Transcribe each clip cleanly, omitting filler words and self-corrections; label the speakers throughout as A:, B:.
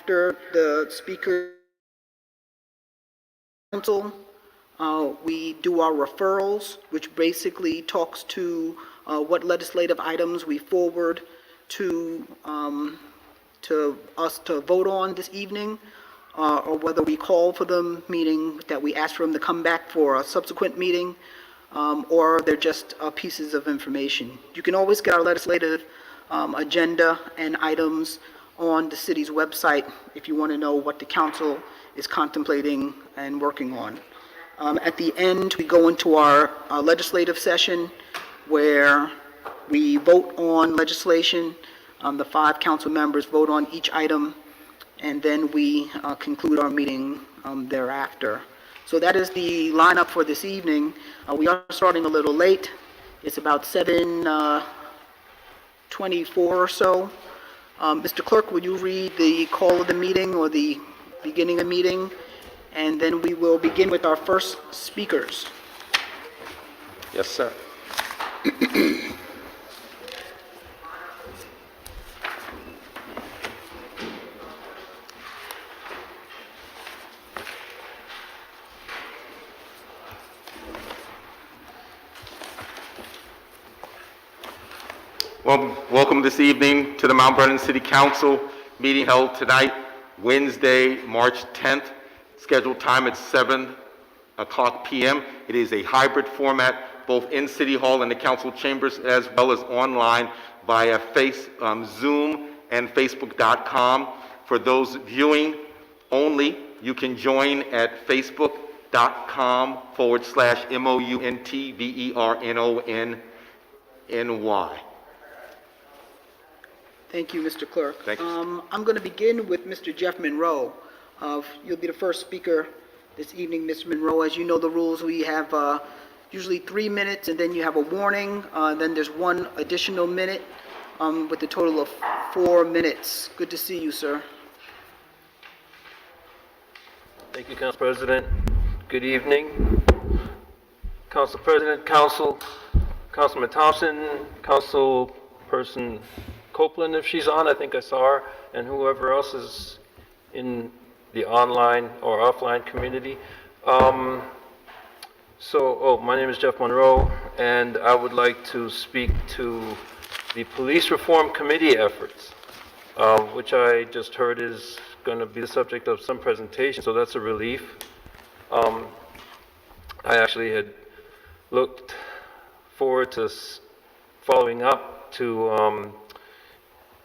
A: after the speaker council, we do our referrals, which basically talks to what legislative items we forward to us to vote on this evening, or whether we call for them, meaning that we ask for them to come back for a subsequent meeting, or they're just pieces of information. You can always get our legislative agenda and items on the city's website if you want to know what the council is contemplating and working on. At the end, we go into our legislative session where we vote on legislation. The 5 council members vote on each item, and then we conclude our meeting thereafter. So that is the lineup for this evening. We are starting a little late. It's about 7:24 or so. Mr. Clerk, would you read the call of the meeting or the beginning of the meeting? And then we will begin with our first speakers.
B: Yes, sir. Well, welcome this evening to the Mount Vernon City Council meeting held tonight, Wednesday, March 10th. Scheduled time at 7:00 p.m. It is a hybrid format, both in City Hall and the council chambers, as well as online via Zoom and Facebook.com. For those viewing only, you can join at Facebook.com/MOUNTVERNONNY.
A: Thank you, Mr. Clerk.
B: Thank you.
A: I'm going to begin with Mr. Jeff Monroe. You'll be the first speaker this evening, Mr. Monroe. As you know the rules, we have usually 3 minutes, and then you have a warning. Then there's 1 additional minute with a total of 4 minutes. Good to see you, sir.
C: Thank you, Council President. Good evening. Council President, Councilman Thompson, Councilperson Copeland, if she's on, I think I saw her, and whoever else is in the online or offline community. My name is Jeff Monroe, and I would like to speak to the Police Reform Committee efforts, which I just heard is going to be the subject of some presentation, so that's a relief. I actually had looked forward to following up to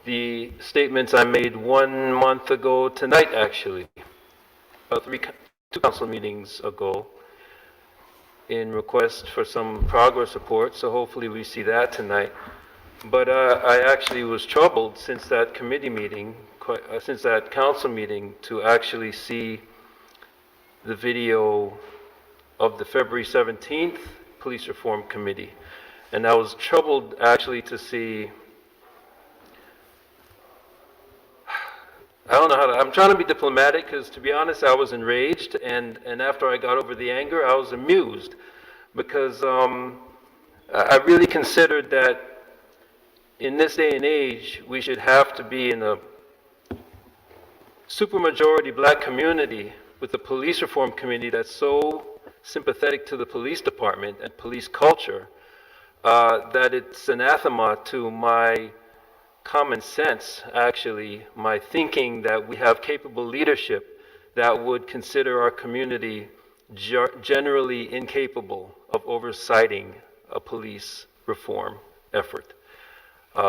C: the statements I made 1 month ago tonight, actually, 2 council meetings ago, in request for some progress report, so hopefully we see that tonight. But I actually was troubled since that committee meeting, since that council meeting, to actually see the video of the February 17th Police Reform Committee. And I was troubled actually to see, I don't know how to, I'm trying to be diplomatic because, to be honest, I was enraged, and after I got over the anger, I was amused because I really considered that in this day and age, we should have to be in a supermajority black community with a police reform committee that's so sympathetic to the police department and police culture that it's anathema to my common sense, actually, my thinking that we have capable leadership that would consider our community generally incapable of oversighting a police reform effort.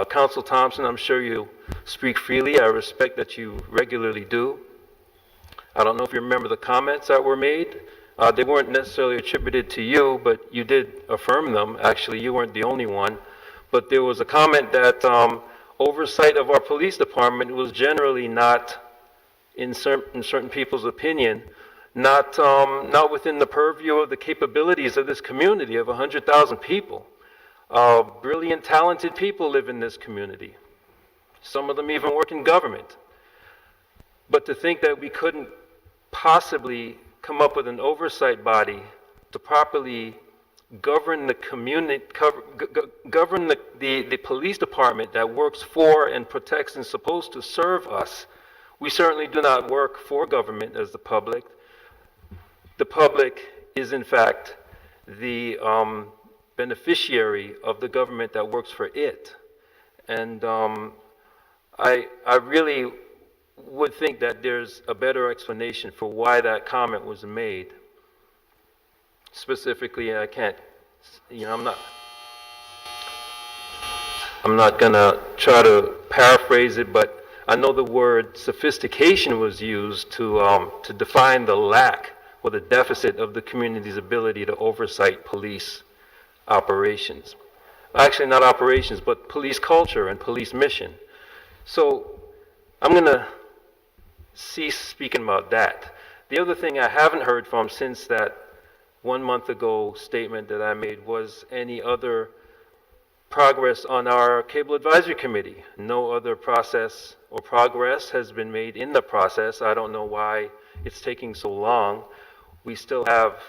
C: Council Thompson, I'm sure you speak freely. I respect that you regularly do. I don't know if you remember the comments that were made. They weren't necessarily attributed to you, but you did affirm them. Actually, you weren't the only one. But there was a comment that oversight of our police department was generally not, in certain people's opinion, not within the purview of the capabilities of this community of 100,000 people. Brilliant, talented people live in this community. Some of them even work in government. But to think that we couldn't possibly come up with an oversight body to properly govern the community, govern the police department that works for and protects and supposed to serve us We certainly do not work for government as the public. The public is, in fact, the beneficiary of the government that works for it. And I really would think that there's a better explanation for why that comment was made. Specifically, I can't, I'm not gonna try to paraphrase it, but I know the word sophistication was used to define the lack or the deficit of the community's ability to oversight police operations. Actually, not operations, but police culture and police mission. So I'm gonna cease speaking about that. The other thing I haven't heard from since that 1 month ago statement that I made was any other progress on our Cable Advisory Committee. No other process or progress has been made in the process. I don't know why it's taking so long. We still have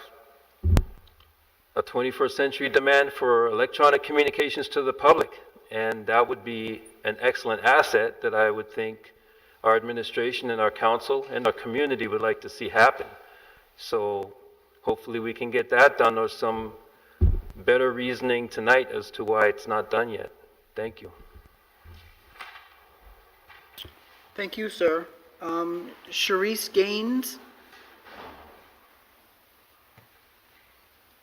C: a 21st century demand for electronic communications to the public, and that would be an excellent asset that I would think our administration and our council and our community would like to see happen. So hopefully we can get that done, or some better reasoning tonight as to why it's not done yet. Thank you.
A: Thank you, sir. Sharice Gaines?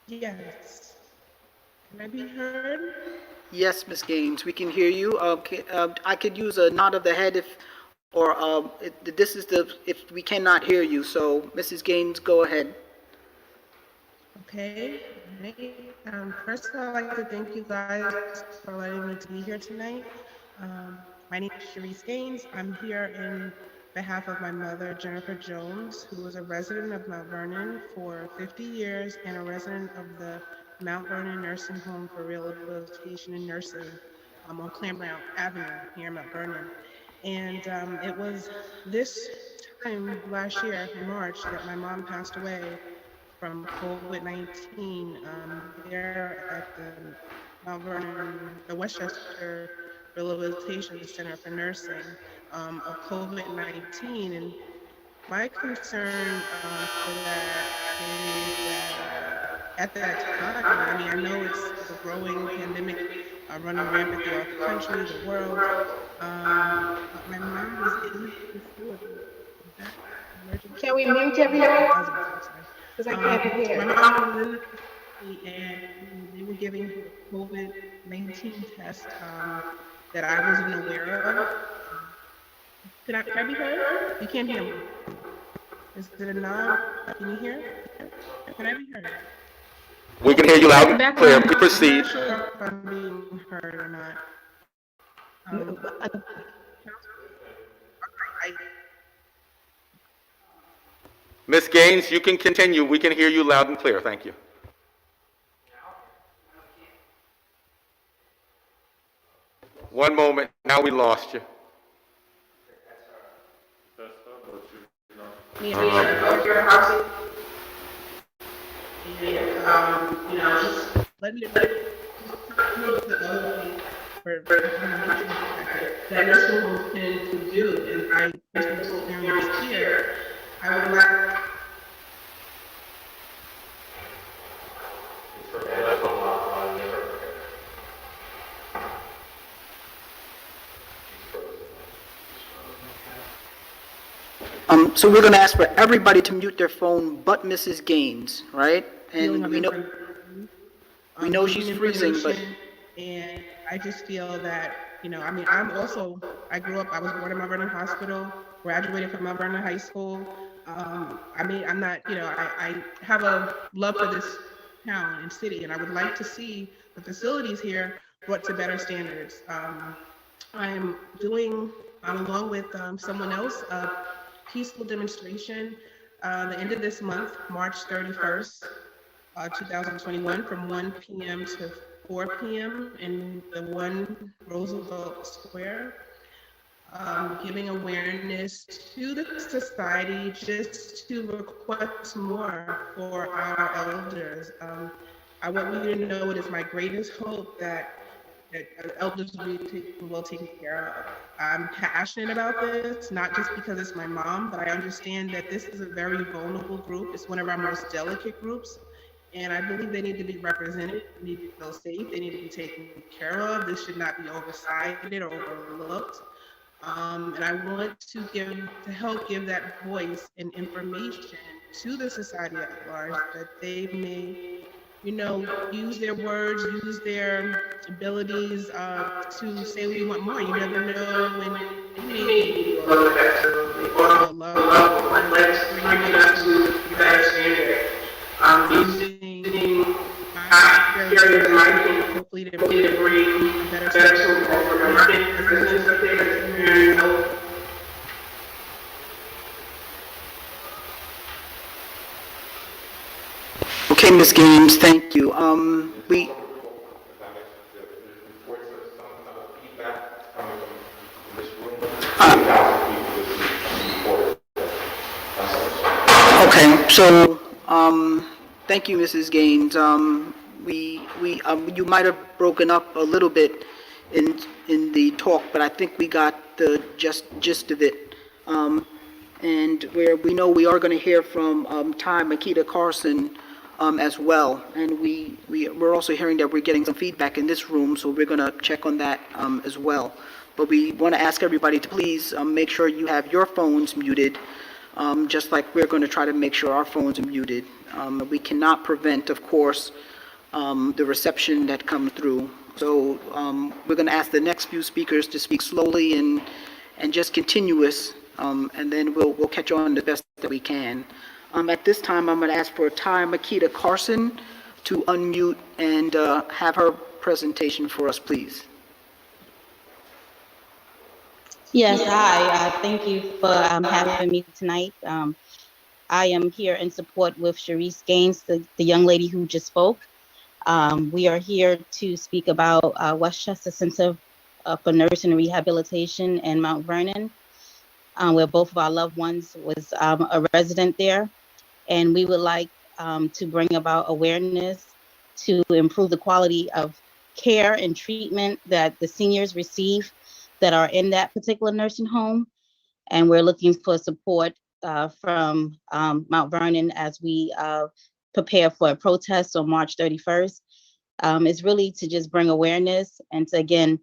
D: Yes. Can I be heard?
A: Yes, Ms. Gaines, we can hear you. I could use a nod of the head if we cannot hear you. So, Mrs. Gaines, go ahead.
D: Okay. First, I'd like to thank you guys for letting me to be here tonight. My name is Sharice Gaines. I'm here in behalf of my mother, Jennifer Jones, who was a resident of Mount Vernon for 50 years and a resident of the Mount Vernon Nursing Home for Rehabilitation and Nursing on Clambrown Avenue here in Mount Vernon. And it was this time last year in March that my mom passed away from COVID-19 there at the Mount Vernon, the Westchester Rehabilitation Center for Nursing of COVID-19. And my concern for that is that at that time, I mean, I know it's a growing pandemic running rampant throughout the country, the world. But my mom was in the facility.
E: Can we mute everyone? Because I can't hear.
D: My mom was in the facility and they were giving her a COVID-19 test that I wasn't aware of. Can I be heard? You can't hear me. Is it a nod? Can you hear? Can I be heard?
B: We can hear you loud and clear. Please proceed.
D: I'm not sure if I'm being heard or not.
B: Ms. Gaines, you can continue. We can hear you loud and clear. Thank you. One moment. Now we lost you.
D: Just let me for that nursing homes tend to do, and I just told them this year, I would like.
A: So we're going to ask for everybody to mute their phone but Mrs. Gaines, right? And we know she's freezing, but...
D: And I just feel that, I mean, I was born in Mount Vernon Hospital, graduated from Mount Vernon High School. I mean, I'm not, I have a love for this town and city, and I would like to see the facilities here brought to better standards. I'm doing, along with someone else, a peaceful demonstration the end of this month, March 31st, 2021, from 1 p.m. to 4 p.m. in the 1 Roosevelt Square, giving awareness to the society just to request more for our elders. I want you to know it is my greatest hope that that elders will be well taken care of. I'm passionate about this, not just because it's my mom, but I understand that this is a very vulnerable group. It's one of our most delicate groups. And I believe they need to be represented. They need to feel safe. They need to be taken care of. This should not be oversighted or overlooked. And I want to help give that voice and information to the society at large that they may, use their words, use their abilities to say we want more. You never know when you may need to go to that to a loved one, or you may not to be better standard. Using my experience, my thing, hopefully to bring a better standard for my residents up there, the community health.
A: Okay, Ms. Gaines, thank you. Okay, so, thank you, Mrs. Gaines. You might have broken up a little bit in the talk, but I think we got the gist of it. And where we know we are going to hear from Ty Makita Carson as well. And we're also hearing that we're getting some feedback in this room, so we're going to check on that as well. But we want to ask everybody to please make sure you have your phones muted, just like we're going to try to make sure our phones are muted. We cannot prevent, of course, the reception that comes through. So we're going to ask the next few speakers to speak slowly and just continuous, and then we'll catch on the best that we can. At this time, I'm going to ask for Ty Makita Carson to unmute and have her presentation for us, please.
F: Yes, hi. Thank you for having me tonight. I am here in support with Sharice Gaines, the young lady who just spoke. We are here to speak about Westchester Center for Nursing and Rehabilitation in Mount Vernon, where both of our loved ones was a resident there. And we would like to bring about awareness to improve the quality of care and treatment that the seniors receive that are in that particular nursing home. And we're looking for support from Mount Vernon as we prepare for a protest on March 31st. It's really to just bring awareness and to, again,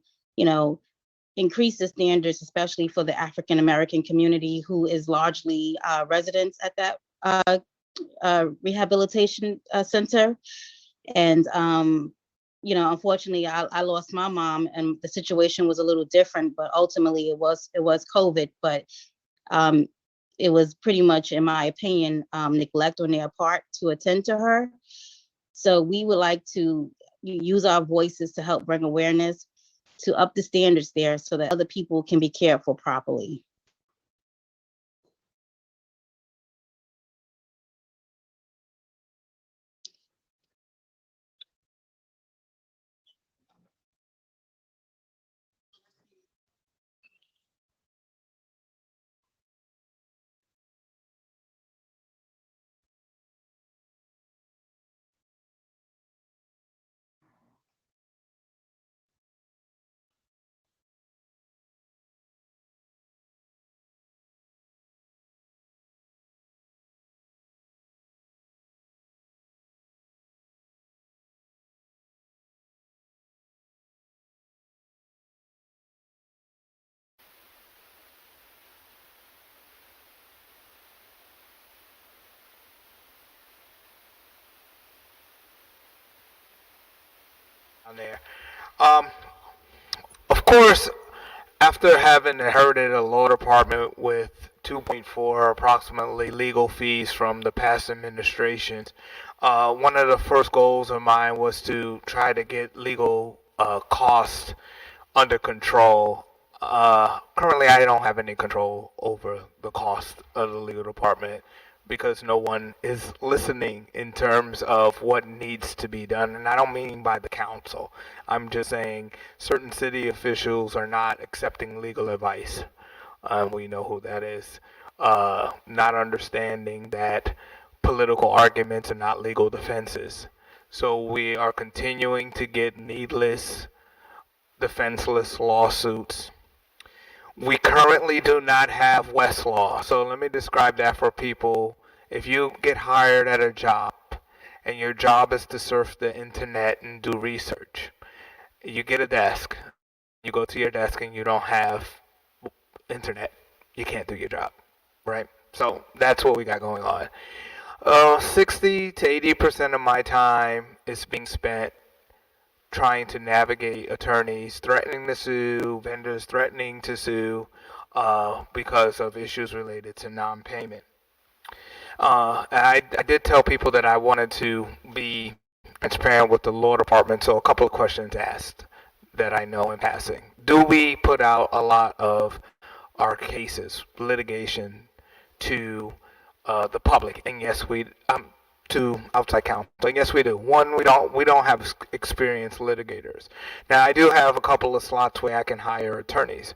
F: increase the standards, especially for the African American community who is largely residents at that rehabilitation center. And unfortunately, I lost my mom, and the situation was a little different. But ultimately, it was COVID. But it was pretty much, in my opinion, neglect on their part to attend to her. So we would like to use our voices to help bring awareness, to up the standards there, so that other people can be cared for properly.
G: On there. Of course, after having inherited a law department with 2.4 approximately legal fees from the past administrations, one of the first goals of mine was to try to get legal costs under control. Currently, I don't have any control over the cost of the legal department because no one is listening in terms of what needs to be done. And I don't mean by the council. I'm just saying certain city officials are not accepting legal advice. We know who that is. Not understanding that political arguments are not legal defenses. So we are continuing to get needless defenseless lawsuits. We currently do not have Westlaw. So let me describe that for people. If you get hired at a job and your job is to surf the internet and do research, you get a desk, you go to your desk and you don't have internet, you can't do your job, right? So that's what we got going on. 60 to 80% of my time is being spent trying to navigate attorneys threatening to sue, vendors threatening to sue because of issues related to non-payment. I did tell people that I wanted to be transparent with the law department, so a couple of questions asked that I know in passing. Do we put out a lot of our cases, litigation, to the public? And yes, we to outside counsel. And yes, we do. One, we don't have experienced litigators. Now, I do have a couple of slots where I can hire attorneys,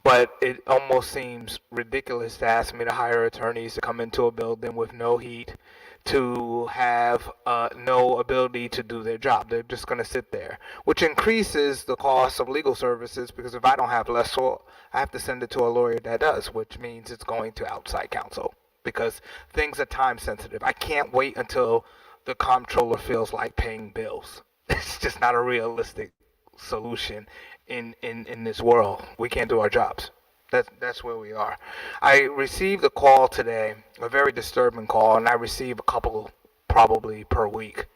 G: but it almost seems ridiculous to ask me to hire attorneys to come into a building with no heat, to have no ability to do their job. They're just going to sit there, which increases the cost of legal services, because if I don't have less, I have to send it to a lawyer that does, which means it's going to outside counsel, because things are time sensitive. I can't wait until the comptroller feels like paying bills. It's just not a realistic solution in this world. We can't do our jobs. That's where we are. I received a call today, a very disturbing call, and I receive a couple probably per week,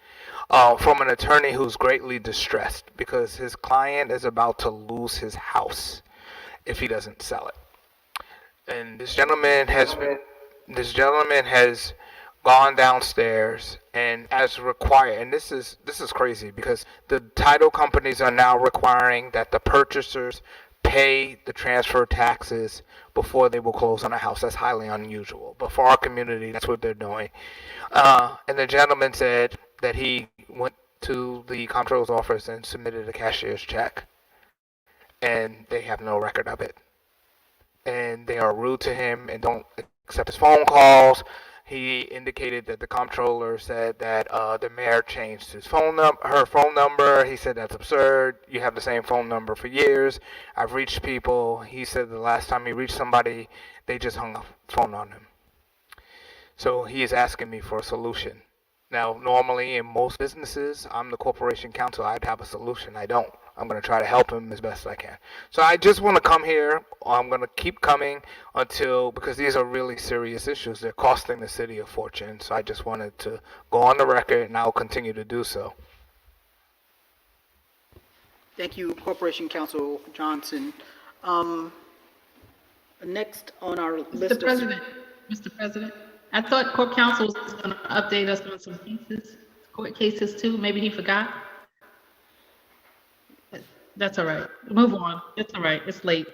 G: from an attorney who's greatly distressed because his client is about to lose his house if he doesn't sell it. And this gentleman has gone downstairs, and as required, and this is crazy, because the title companies are now requiring that the purchasers pay the transfer taxes before they will close on a house. That's highly unusual, but for our community, that's what they're doing. And the gentleman said that he went to the comptroller's office and submitted a cashier's check, and they have no record of it. And they are rude to him and don't accept his phone calls. He indicated that the comptroller said that the mayor changed her phone number. He said that's absurd. You have the same phone number for years. I've reached people. He said the last time he reached somebody, they just hung the phone on him. So he is asking me for a solution. Now, normally in most businesses, I'm the corporation counsel. I'd have a solution. I don't. I'm going to try to help him as best I can. So I just want to come here. I'm going to keep coming because these are really serious issues. They're costing the city a fortune. So I just wanted to go on the record, and I'll continue to do so.
A: Thank you, Corporation Counsel Johnson. Next on our list
E: Mr. President, I thought Court Counsel was going to update us on some court cases too. Maybe he forgot. That's all right. Move on. It's all right. It's late.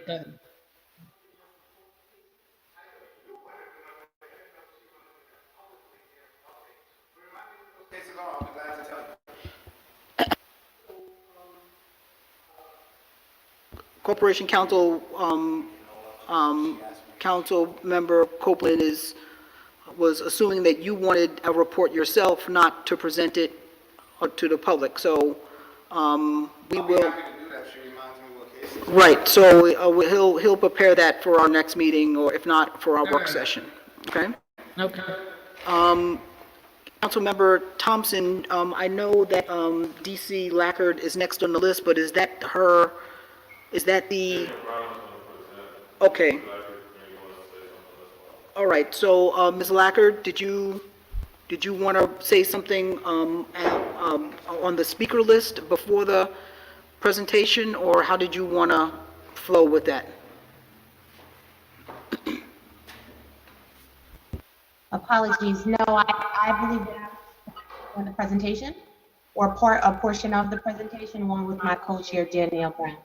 A: Corporation Counsel, Council Member Copeland was assuming that you wanted a report yourself, not to present it to the public. So we will. Right. So he'll prepare that for our next meeting, or if not, for our work session. Okay.
E: Okay.
A: Councilmember Thompson, I know that DC Lackard is next on the list, but is that her? Is that the? Okay. All right. So, Ms. Lackard, did you want to say something on the speaker list before the presentation, or how did you want to flow with that?
H: Apologies. No, I believe that I'm on the presentation, or a portion of the presentation, along with my co-chair, Danielle Brown.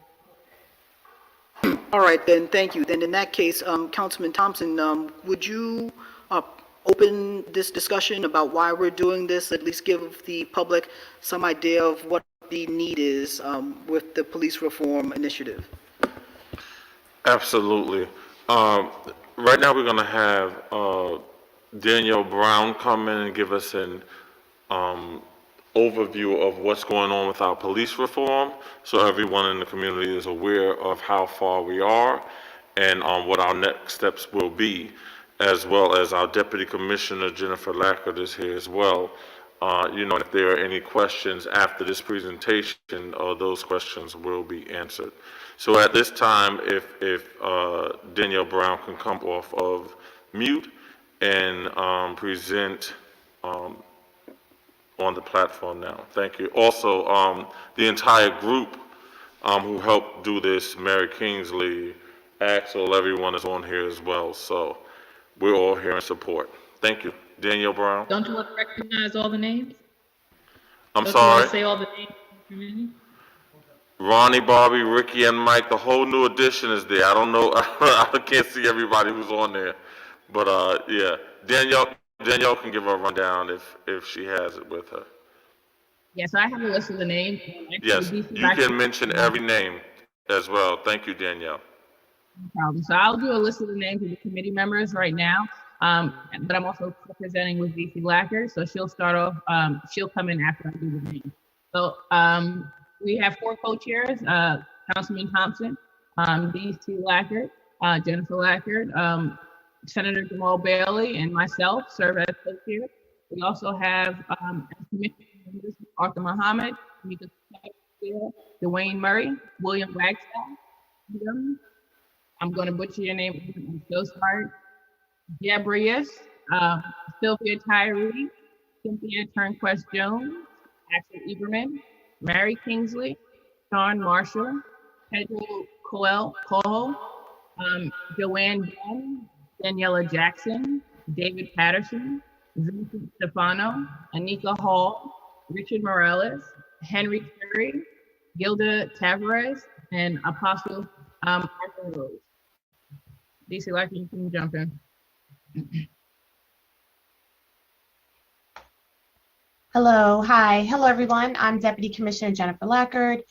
A: All right, then, thank you. Then in that case, Councilman Thompson, would you open this discussion about why we're doing this, at least give the public some idea of what the need is with the police reform initiative?
I: Absolutely. Right now, we're going to have Danielle Brown come in and give us an overview of what's going on with our police reform, so everyone in the community is aware of how far we are and what our next steps will be, as well as our Deputy Commissioner Jennifer Lackard is here as well. If there are any questions after this presentation, those questions will be answered. So at this time, if Danielle Brown can come off of mute and present on the platform now. Thank you. Also, the entire group who helped do this, Mary Kingsley, Axel, everyone is on here as well. So we're all here in support. Thank you. Danielle Brown.
E: Don't you want to recognize all the names?
I: I'm
E: Don't you want
I: sorry.
E: to say all the names of the community?
I: Ronnie, Bobby, Ricky, and Mike, the whole new edition is there. I don't know. I can't see everybody who's on there. But yeah, Danielle can give her a rundown if she has it with her.
E: Yeah, so I have a list of the names.
I: Yes, you can mention every name as well. Thank you, Danielle.
E: No problem. So I'll do a list of the names of the committee members right now. But I'm also presenting with VC Lacker, so she'll start off. She'll come in after I do the names. So we have 4 co-chairs: Councilman Thompson, VC Lacker, Jennifer Lackard, Senator Jamal Bailey, and myself serve as co-chair. We also have committee members Arthur Muhammad, Mika Dwayne Murray, William Wagstaff. I'm going to butcher your name. I'm so sorry. Gabrius, Sylvia Tyree, Cynthia Turnquest Jones, Axel Eberman, Mary Kingsley, Sean Marshall, Pedro Coho, Joanne Dunn, Daniela Jackson, David Patterson, Vincent Stefano, Anika Hall, Richard Morales, Henry Curry, Gilda Tavares, and Apostle Arthur Rose. DC, like you can jump in.
H: Hello, hi. Hello, everyone. I'm Deputy Commissioner Jennifer Lackard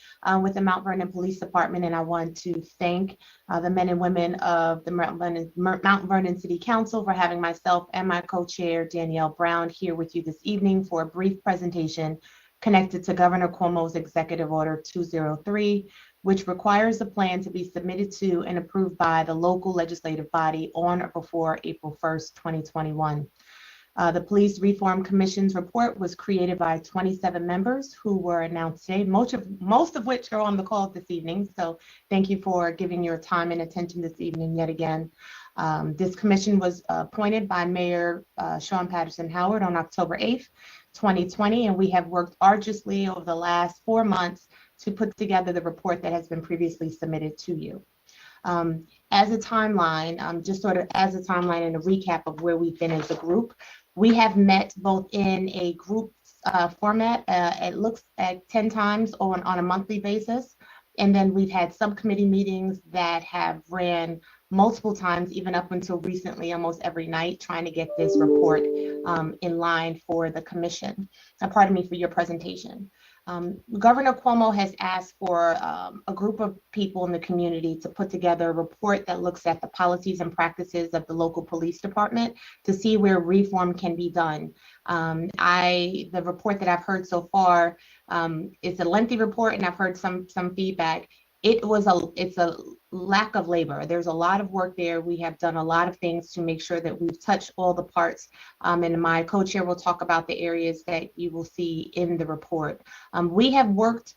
H: with the Mount Vernon Police Department, and I want to thank the men and women of the Mount Vernon City Council for having myself and my co-chair, Danielle Brown, here with you this evening for a brief presentation connected to Governor Cuomo's Executive Order 203, which requires the plan to be submitted to and approved by the local legislative body on or before April 1st, 2021. The Police Reform Commission's report was created by 27 members who were announced today, most of which are on the call this evening. So thank you for giving your time and attention this evening yet again. This commission was appointed by Mayor Sean Patterson Howard on October 8th, 2020, and we have worked arduously over the last 4 months to put together the report that has been previously submitted to you. As a timeline, just sort of as a timeline and a recap of where we've been as a group, we have met both in a group format, it looks at 10 times on a monthly basis, and then we've had subcommittee meetings that have ran multiple times, even up until recently, almost every night, trying to get this report in line for the commission. Pardon me for your presentation. Governor Cuomo has asked for a group of people in the community to put together a report that looks at the policies and practices of the local police department to see where reform can be done. The report that I've heard so far is a lengthy report, and I've heard some feedback. It's a lack of labor. There's a lot of work there. We have done a lot of things to make sure that we've touched all the parts. And my co-chair will talk about the areas that you will see in the report. We have worked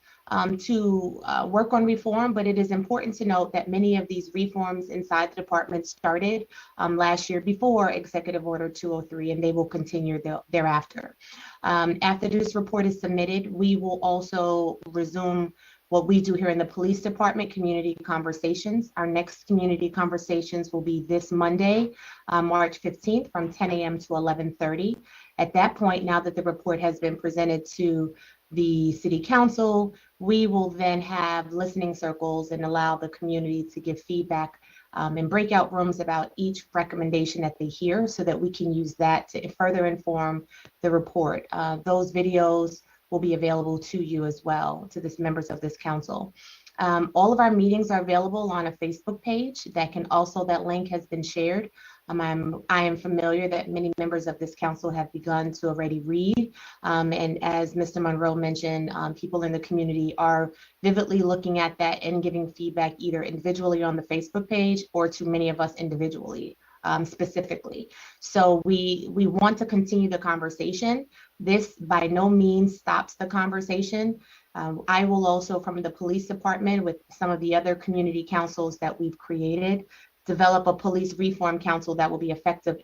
H: to work on reform, but it is important to note that many of these reforms inside the department started last year before Executive Order 203, and they will continue thereafter. After this report is submitted, we will also resume what we do here in the police department, community conversations. Our next community conversations will be this Monday, March 15th from 10 a.m. to 11:30. At that point, now that the report has been presented to the city council, we will then have listening circles and allow the community to give feedback in breakout rooms about each recommendation that they hear so that we can use that to further inform the report. Those videos will be available to you as well, to the members of this council. All of our meetings are available on a Facebook page that link has been shared I am familiar that many members of this council have begun to already read. And as Mr. Monroe mentioned, people in the community are vividly looking at that and giving feedback either individually on the Facebook page or to many of us individually. Specifically. So we want to continue the conversation. This by no means stops the conversation. I will also, from the police department, with some of the other community councils that we've created, develop a police reform council that will be effective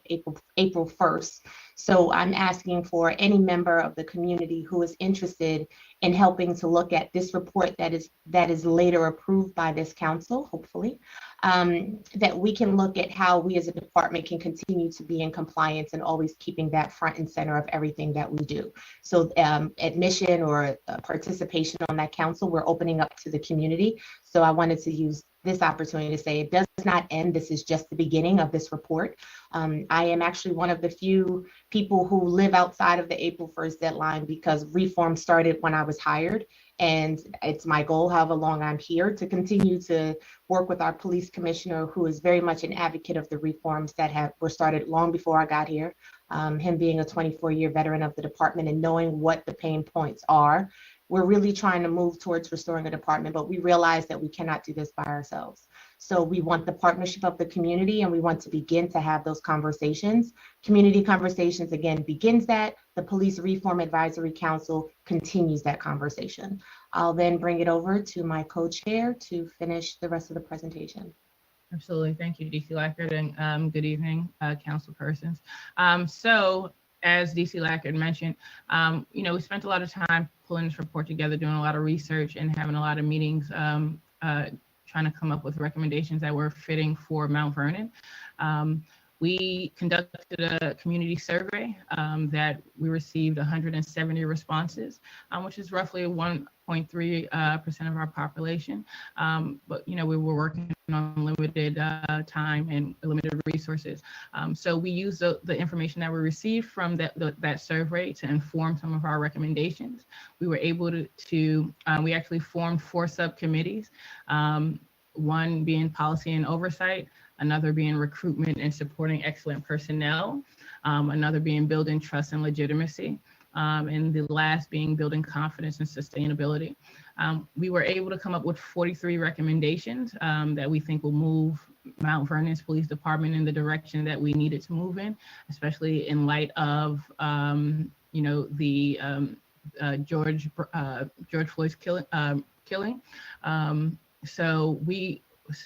H: April 1st. So I'm asking for any member of the community who is interested in helping to look at this report that is later approved by this council, hopefully, that we can look at how we as a department can continue to be in compliance and always keeping that front and center of everything that we do. So admission or participation on that council, we're opening up to the community. So I wanted to use this opportunity to say it does not end. This is just the beginning of this report. I am actually one of the few people who live outside of the April 1st deadline because reform started when I was hired. And it's my goal, however long I'm here, to continue to work with our police commissioner, who is very much an advocate of the reforms that were started long before I got here. Him being a 24-year veteran of the department and knowing what the pain points are. We're really trying to move towards restoring a department, but we realize that we cannot do this by ourselves. So we want the partnership of the community, and we want to begin to have those conversations. Community conversations, again, begins that. The Police Reform Advisory Council continues that conversation. I'll then bring it over to my co-chair to finish the rest of the presentation.
E: Absolutely. Thank you, DC Lackard, and good evening, council persons. So as DC Lackard mentioned, we spent a lot of time pulling this report together, doing a lot of research and having a lot of meetings, trying to come up with recommendations that were fitting for Mount Vernon. We conducted a community survey that we received 170 responses, which is roughly 1.3% of our population. But, we were working on limited time and limited resources. So we used the information that we received from that survey to inform some of our recommendations. We were able to we actually formed 4 subcommittees, one being policy and oversight, another being recruitment and supporting excellent personnel, another being building trust and legitimacy, and the last being building confidence and sustainability. We were able to come up with 43 recommendations that we think will move Mount Vernon's police department in the direction that we needed to move in, especially in light of the George Floyd's killing. So we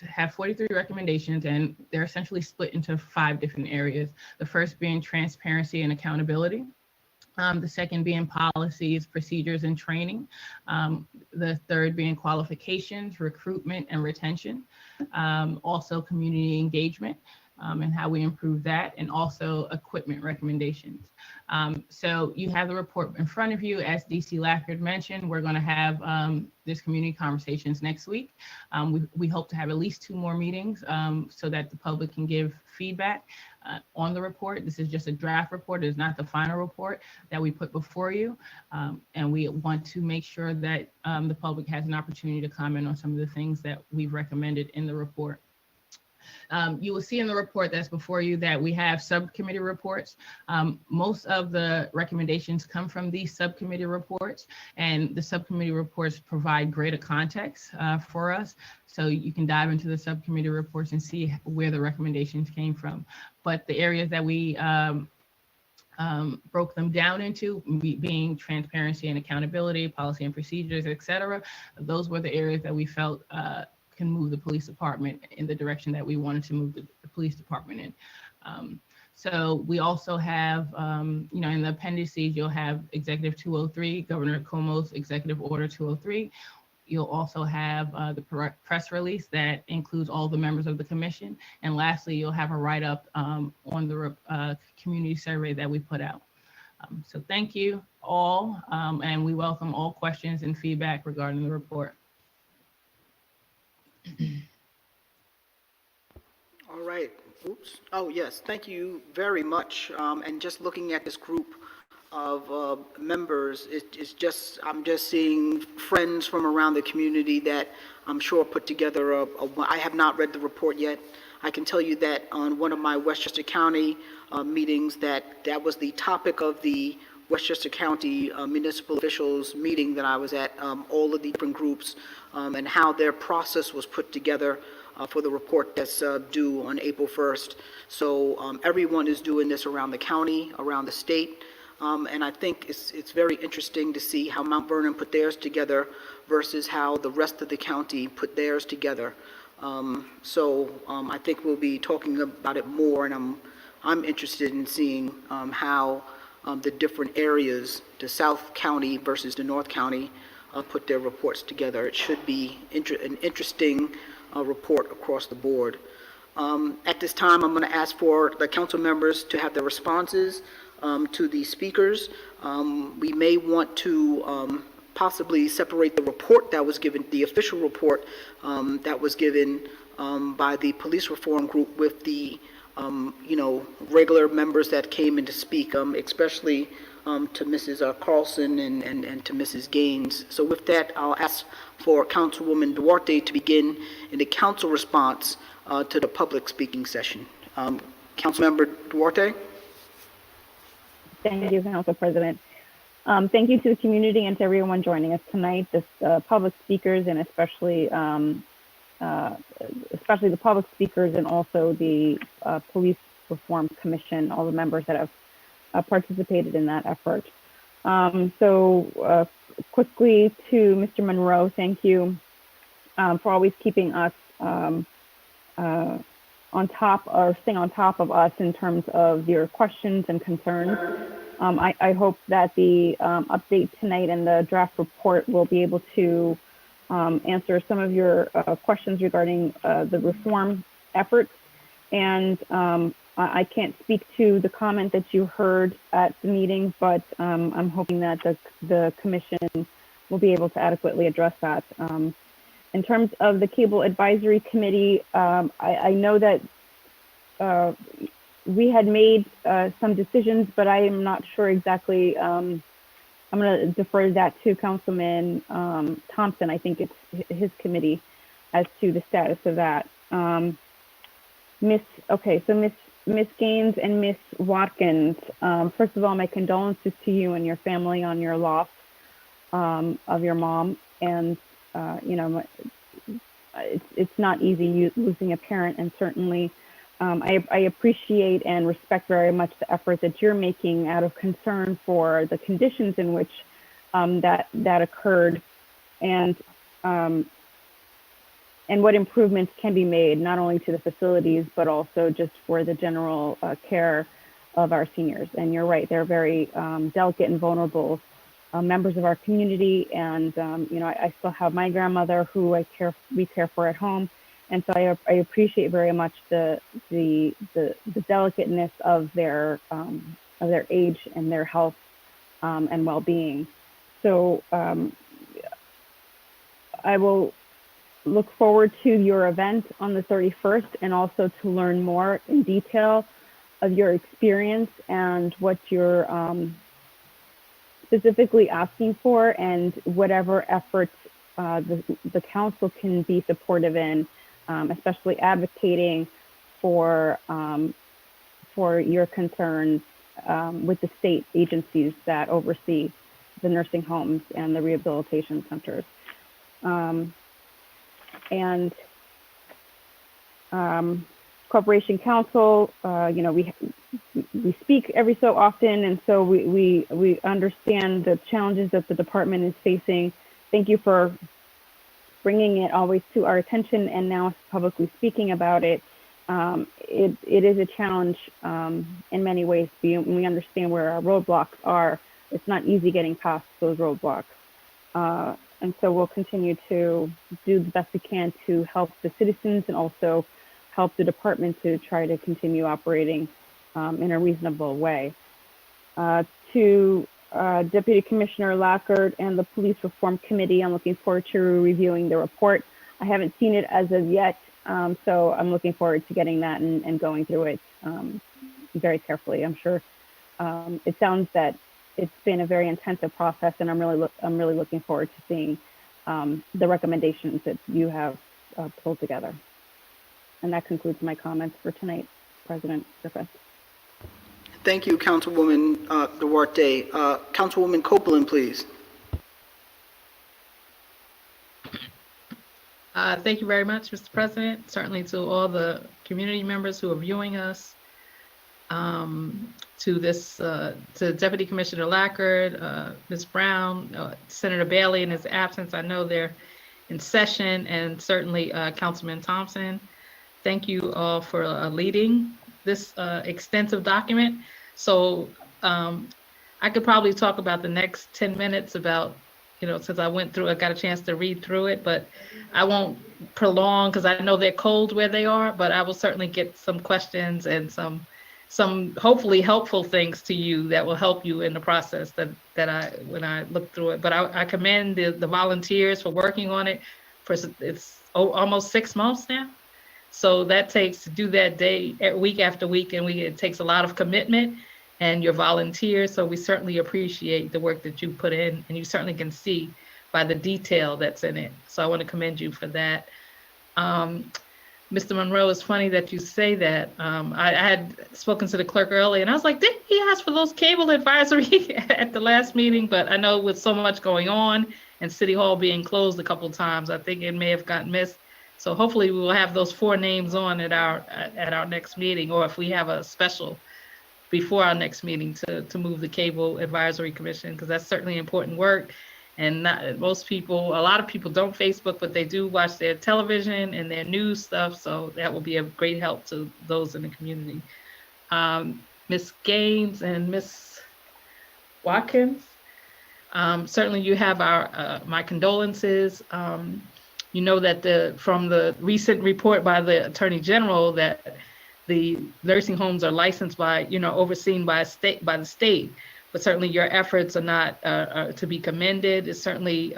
E: have 43 recommendations, and they're essentially split into 5 different areas. The first being transparency and accountability. The second being policies, procedures, and training. The third being qualifications, recruitment, and retention. Also community engagement and how we improve that, and also equipment recommendations. So you have the report in front of you. As DC Lackard mentioned, we're going to have this community conversations next week. We hope to have at least 2 more meetings so that the public can give feedback on the report. This is just a draft report. It's not the final report that we put before you. And we want to make sure that the public has an opportunity to comment on some of the things that we've recommended in the report. You will see in the report that's before you that we have subcommittee reports. Most of the recommendations come from these subcommittee reports, and the subcommittee reports provide greater context for us. So you can dive into the subcommittee reports and see where the recommendations came from. But the areas that we broke them down into, being transparency and accountability, policy and procedures, et cetera, those were the areas that we felt can move the police department in the direction that we wanted to move the police department in. So we also have, in the appendices, you'll have Executive 203, Governor Cuomo's Executive Order 203. You'll also have the press release that includes all the members of the commission. And lastly, you'll have a write-up on the community survey that we put out. So thank you all, and we welcome all questions and feedback regarding the report.
A: All right. Oops. Oh, yes. Thank you very much. And just looking at this group of members. It's just, I'm just seeing friends from around the community that I'm sure put together I have not read the report yet. I can tell you that on one of my Westchester County meetings, that was the topic of the Westchester County municipal officials meeting that I was at, all of the different groups, and how their process was put together for the report that's due on April 1st. So everyone is doing this around the county, around the state, and I think it's very interesting to see how Mount Vernon put theirs together versus how the rest of the county put theirs together. I think we'll be talking about it more, and I'm interested in seeing how the different areas, the South County versus the North County, put their reports together. It should be an interesting report across the board. At this time, I'm going to ask for the council members to have their responses to the speakers. We may want to possibly separate the report that was given, the official report that was given by the police reform group with the regular members that came in to speak, especially to Mrs. Carlson and to Mrs. Gaines. So with that, I'll ask for Councilwoman Duarte to begin in the council response to the public speaking session. Councilmember Duarte?
J: Thank you, Council President. Thank you to the community and to everyone joining us tonight, the public speakers, and especially the public speakers, and also the Police Reform Commission, all the members that have participated in that effort. Quickly to Mr. Monroe, thank you for always keeping us on top, or staying on top of us in terms of your questions and concerns. I hope that the update tonight and the draft report will be able to answer some of your questions regarding the reform efforts. And I can't speak to the comment that you heard at the meeting, but I'm hoping that the commission will be able to adequately address that. In terms of the Cable Advisory Committee, I know that we had made some decisions, but I am not sure exactly. I'm going to defer that to Councilman Thompson. I think it's his committee as to the status of that. Miss Gaines and Miss Watkins, first of all, my condolences to you and your family on your loss of your mom. And it's not easy losing a parent, and certainly I appreciate and respect very much the effort that you're making out of concern for the conditions in which that occurred, and what improvements can be made, not only to the facilities, but also just for the general care of our seniors. And you're right, they're very delicate and vulnerable members of our community. And, I still have my grandmother who we care for at home. And so I appreciate very much the delicateness of their age and their health and well-being. So I will look forward to your event on the 31st, and also to learn more in detail of your experience and what you're specifically asking for, and whatever efforts the council can be supportive in, especially advocating for your concerns with the state agencies that oversee the nursing homes and the rehabilitation centers. Corporation Council, we speak every so often, and so we understand the challenges that the department is facing. Thank you for bringing it always to our attention, and now publicly speaking about it. It is a challenge in many ways. We understand where our roadblocks are. It's not easy getting past those roadblocks. And so we'll continue to do the best we can to help the citizens, and also help the department to try to continue operating in a reasonable way. To Deputy Commissioner Lackard and the Police Reform Committee, I'm looking forward to reviewing the report. I haven't seen it as of yet, so I'm looking forward to getting that and going through it very carefully. I'm sure it sounds that it's been a very intensive process, and I'm really looking forward to seeing the recommendations that you have pulled together. And that concludes my comments for tonight, President Griffith.
A: Thank you, Councilwoman Duarte. Councilwoman Copeland, please.
K: Thank you very much, Mr. President. Certainly to all the community members who are viewing us, to Deputy Commissioner Lackard, Ms. Brown, Senator Bailey in his absence. I know they're in session, and certainly Councilman Thompson. Thank you all for leading this extensive document. So I could probably talk about the next 10 minutes about, since I got a chance to read through it, but I won't prolong because I know they're cold where they are, but I will certainly get some questions and some hopefully helpful things to you that will help you in the process when I look through it. But I commend the volunteers for working on it it's almost 6 months now. So that takes to do that week after week, and it takes a lot of commitment and your volunteers. So we certainly appreciate the work that you put in, and you certainly can see by the detail that's in it. So I want to commend you for that. Mr. Monroe, it's funny that you say that. I had spoken to the clerk earlier, and I was like, didn't he ask for those cable advisory at the last meeting? But I know with so much going on and City Hall being closed a couple of times, I think it may have gotten missed. So hopefully we will have those 4 names on at our next meeting, or if we have a special before our next meeting to move the Cable Advisory Commission, because that's certainly important work. And a lot of people don't Facebook, but they do watch their television and their news stuff. So that will be a great help to those in the community. Ms. Gaines and Ms. Watkins, certainly you have my condolences. You know that from the recent report by the Attorney General that the nursing homes are licensed by, overseen by the state. But certainly your efforts are not to be commended. It's certainly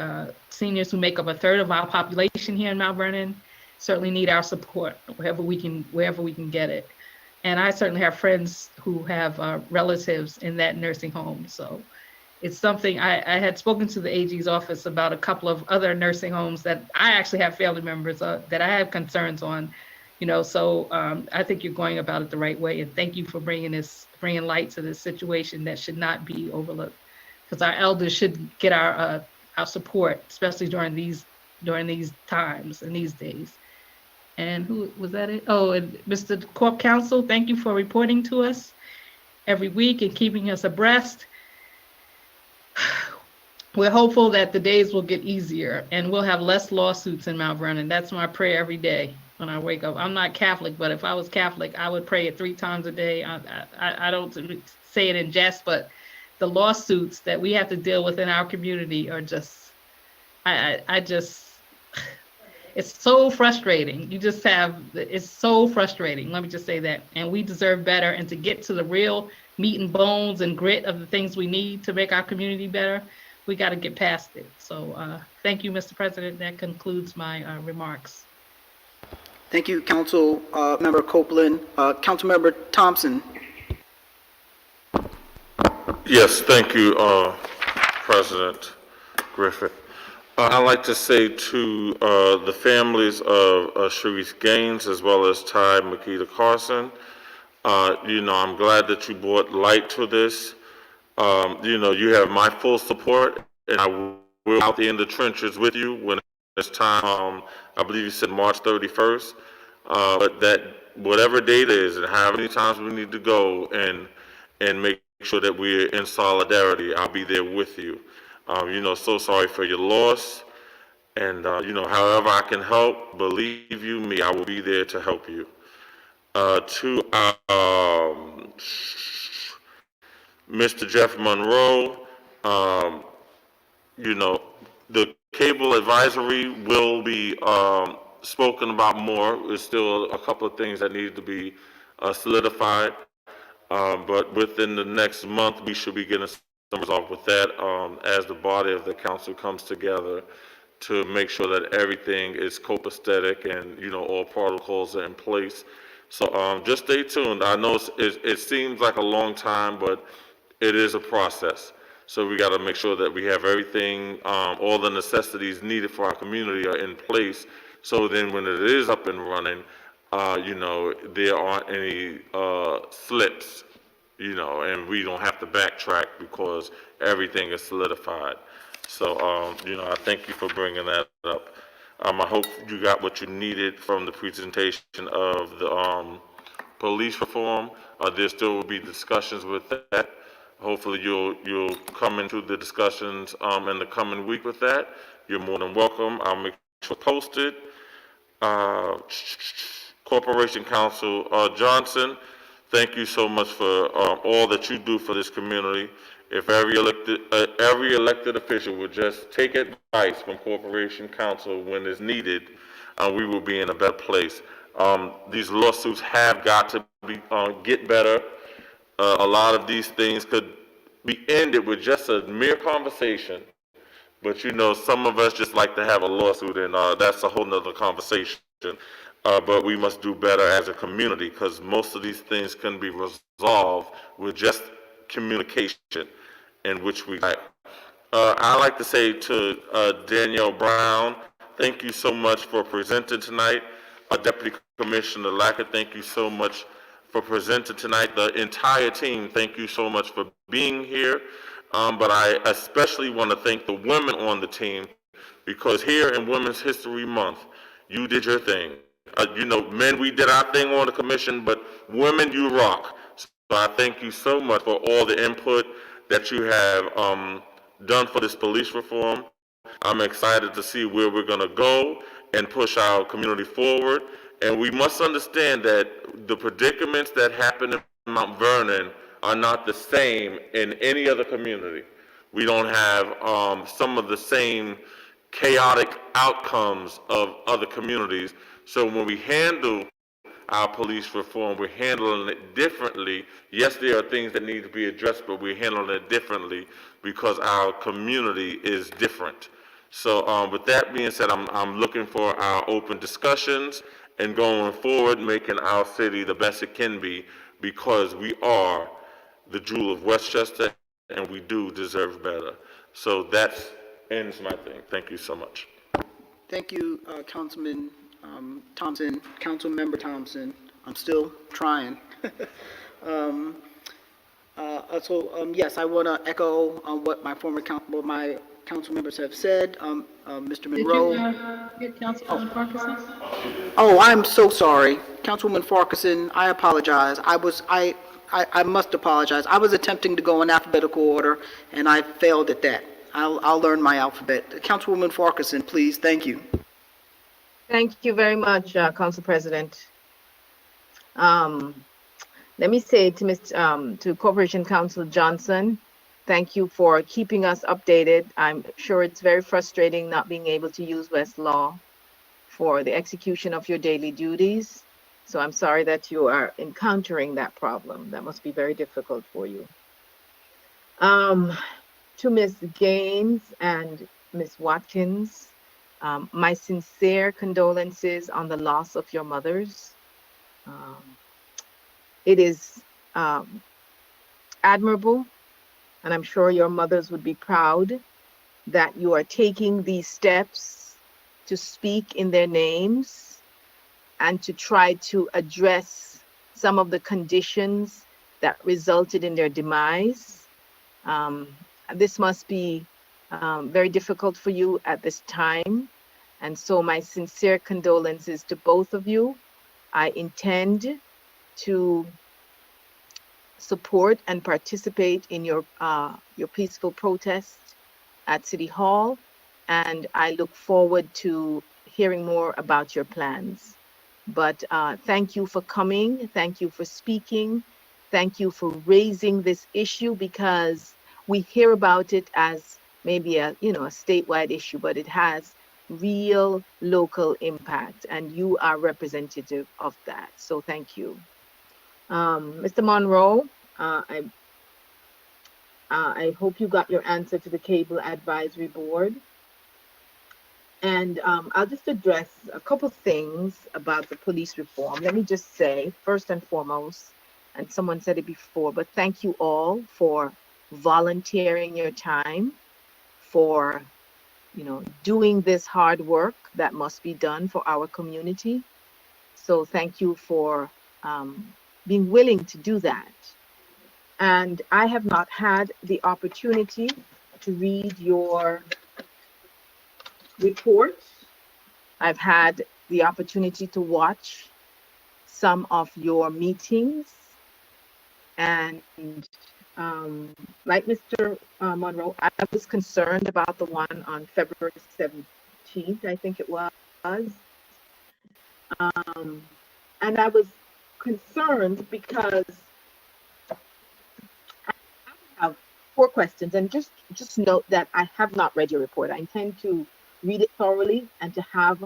K: seniors who make up a third of our population here in Mount Vernon certainly need our support wherever we can get it. And I certainly have friends who have relatives in that nursing home. So it's something I had spoken to the AG's office about a couple of other nursing homes that I actually have family members that I have concerns on. So I think you're going about it the right way, and thank you for bringing light to this situation that should not be overlooked, because our elders should get our support, especially during these times and these days. And who was that? Oh, and Mr. Corp Counsel, thank you for reporting to us every week and keeping us abreast. We're hopeful that the days will get easier and we'll have less lawsuits in Mount Vernon. That's my prayer every day when I wake up. I'm not Catholic, but if I was Catholic, I would pray it 3 times a day. I don't say it in jest, but the lawsuits that we have to deal with in our community are just, it's so frustrating. It's so frustrating. Let me just say that. And we deserve better. And to get to the real meat and bones and grit of the things we need to make our community better, we got to get past it. So thank you, Mr. President. That concludes my remarks.
A: Thank you, Council Member Copeland. Councilmember Thompson.
I: Yes, thank you, President Griffith. I'd like to say to the families of Sharice Gaines as well as Ty Makita Carson, I'm glad that you brought light to this. You have my full support, and I will be out there in the trenches with you when it's time. I believe you said March 31st, but that whatever date is and how many times we need to go and make sure that we're in solidarity, I'll be there with you. So sorry for your loss, and however I can help, believe you me, I will be there to help you. To Mr. Jeff Monroe, the cable advisory will be spoken about more. There's still a couple of things that need to be solidified, but within the next month, we should be getting some resolve with that as the body of the council comes together to make sure that everything is copacetic and, all protocols are in place. So just stay tuned. I know it seems like a long time, but it is a process. So we got to make sure that we have everything, all the necessities needed for our community are in place. So then when it is up and running, there aren't any slips, and we don't have to backtrack because everything is solidified. So, I thank you for bringing that up. I hope you got what you needed from the presentation of the police reform. There still will be discussions with that. Hopefully, you'll come into the discussions in the coming week with that. You're more than welcome. I'll make sure to post it. Uh, Corporation Counsel Johnson, thank you so much for all that you do for this community. If every elected official would just take advice from Corporation Counsel when it's needed, we will be in a better place. These lawsuits have got to get better. A lot of these things could be ended with just a mere conversation. But some of us just like to have a lawsuit, and that's a whole nother conversation. But we must do better as a community because most of these things can be resolved with just communication, in which we like. I like to say to Danielle Brown, thank you so much for presenting tonight. Deputy Commissioner Lacker, thank you so much for presenting tonight. The entire team, thank you so much for being here. But I especially want to thank the women on the team because here in Women's History Month, you did your thing. Men, we did our thing on the commission, but women, you rock. So I thank you so much for all the input that you have done for this police reform. I'm excited to see where we're going to go and push our community forward. And we must understand that the predicaments that happen in Mount Vernon are not the same in any other community. We don't have some of the same chaotic outcomes of other communities. So when we handle our police reform, we're handling it differently. Yes, there are things that need to be addressed, but we're handling it differently because our community is different. So with that being said, I'm looking for our open discussions and going forward, making our city the best it can be because we are the jewel of Westchester and we do deserve better. So that ends my thing. Thank you so much.
A: Thank you, Councilman Thompson, Councilmember Thompson. I'm still trying. Yes, I want to echo what my council members have said. Mr. Monroe.
K: Did you get Councilwoman Farquharson?
A: Oh, I'm so sorry. Councilwoman Farquharson, I apologize. I must apologize. I was attempting to go in alphabetical order, and I failed at that. I'll learn my alphabet. Councilwoman Farquharson, please. Thank you.
L: Thank you very much, Council President. Let me say to Corporation Counsel Johnson, thank you for keeping us updated. I'm sure it's very frustrating not being able to use Westlaw for the execution of your daily duties. So I'm sorry that you are encountering that problem. That must be very difficult for you. To Ms. Gaines and Ms. Watkins, my sincere condolences on the loss of your mothers. It is admirable, and I'm sure your mothers would be proud that you are taking these steps to speak in their names and to try to address some of the conditions that resulted in their demise. This must be very difficult for you at this time. And so my sincere condolences to both of you. I intend to support and participate in your peaceful protest at City Hall. And I look forward to hearing more about your plans. But thank you for coming. Thank you for speaking. Thank you for raising this issue because we hear about it as maybe a statewide issue, but it has real local impact, and you are representative of that. So thank you. Mr. Monroe, I hope you got your answer to the Cable Advisory Board. And I'll just address a couple things about the police reform. Let me just say, first and foremost, and someone said it before, but thank you all for volunteering your time for, doing this hard work that must be done for our community. So thank you for being willing to do that. And I have not had the opportunity to read your report. I've had the opportunity to watch some of your meetings, and like Mr. Monroe, I was concerned about the one on February 17th, I think it was. And I was concerned because I have 4 questions, and just note that I have not read your report. I intend to read it thoroughly and to have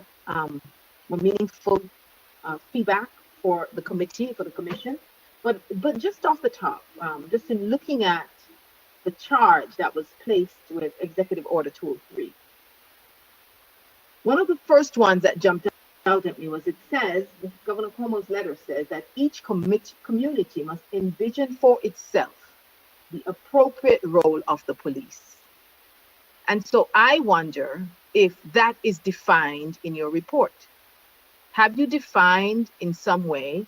L: more meaningful feedback for the committee, for the commission. But just off the top, just in looking at the charge that was placed with Executive Order 203, one of the first ones that jumped out at me was, it says, Governor Cuomo's letter says that each community must envision for itself the appropriate role of the police. And so I wonder if that is defined in your report. Have you defined in some way,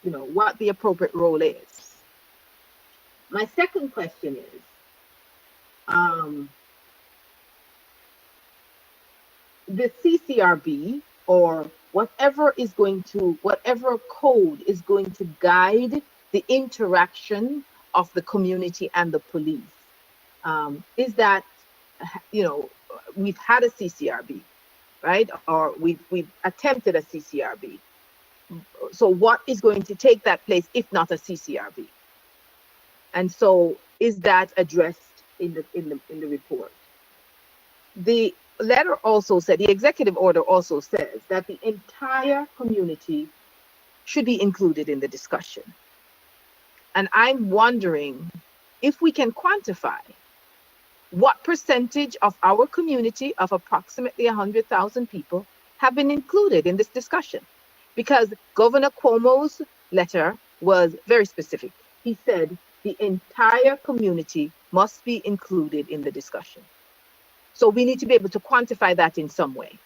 L: what the appropriate role is? My second question is, the CCRB, or whatever code is going to guide the interaction of the community and the police, is that, we've had a CCRB, right? Or we've attempted a CCRB. So what is going to take that place if not a CCRB? And so is that addressed in the report? The letter also said, the executive order also says that the entire community should be included in the discussion. And I'm wondering if we can quantify what percentage of our community of approximately 100,000 people have been included in this discussion. Because Governor Cuomo's letter was very specific. He said the entire community must be included in the discussion. So we need to be able to quantify that in some way.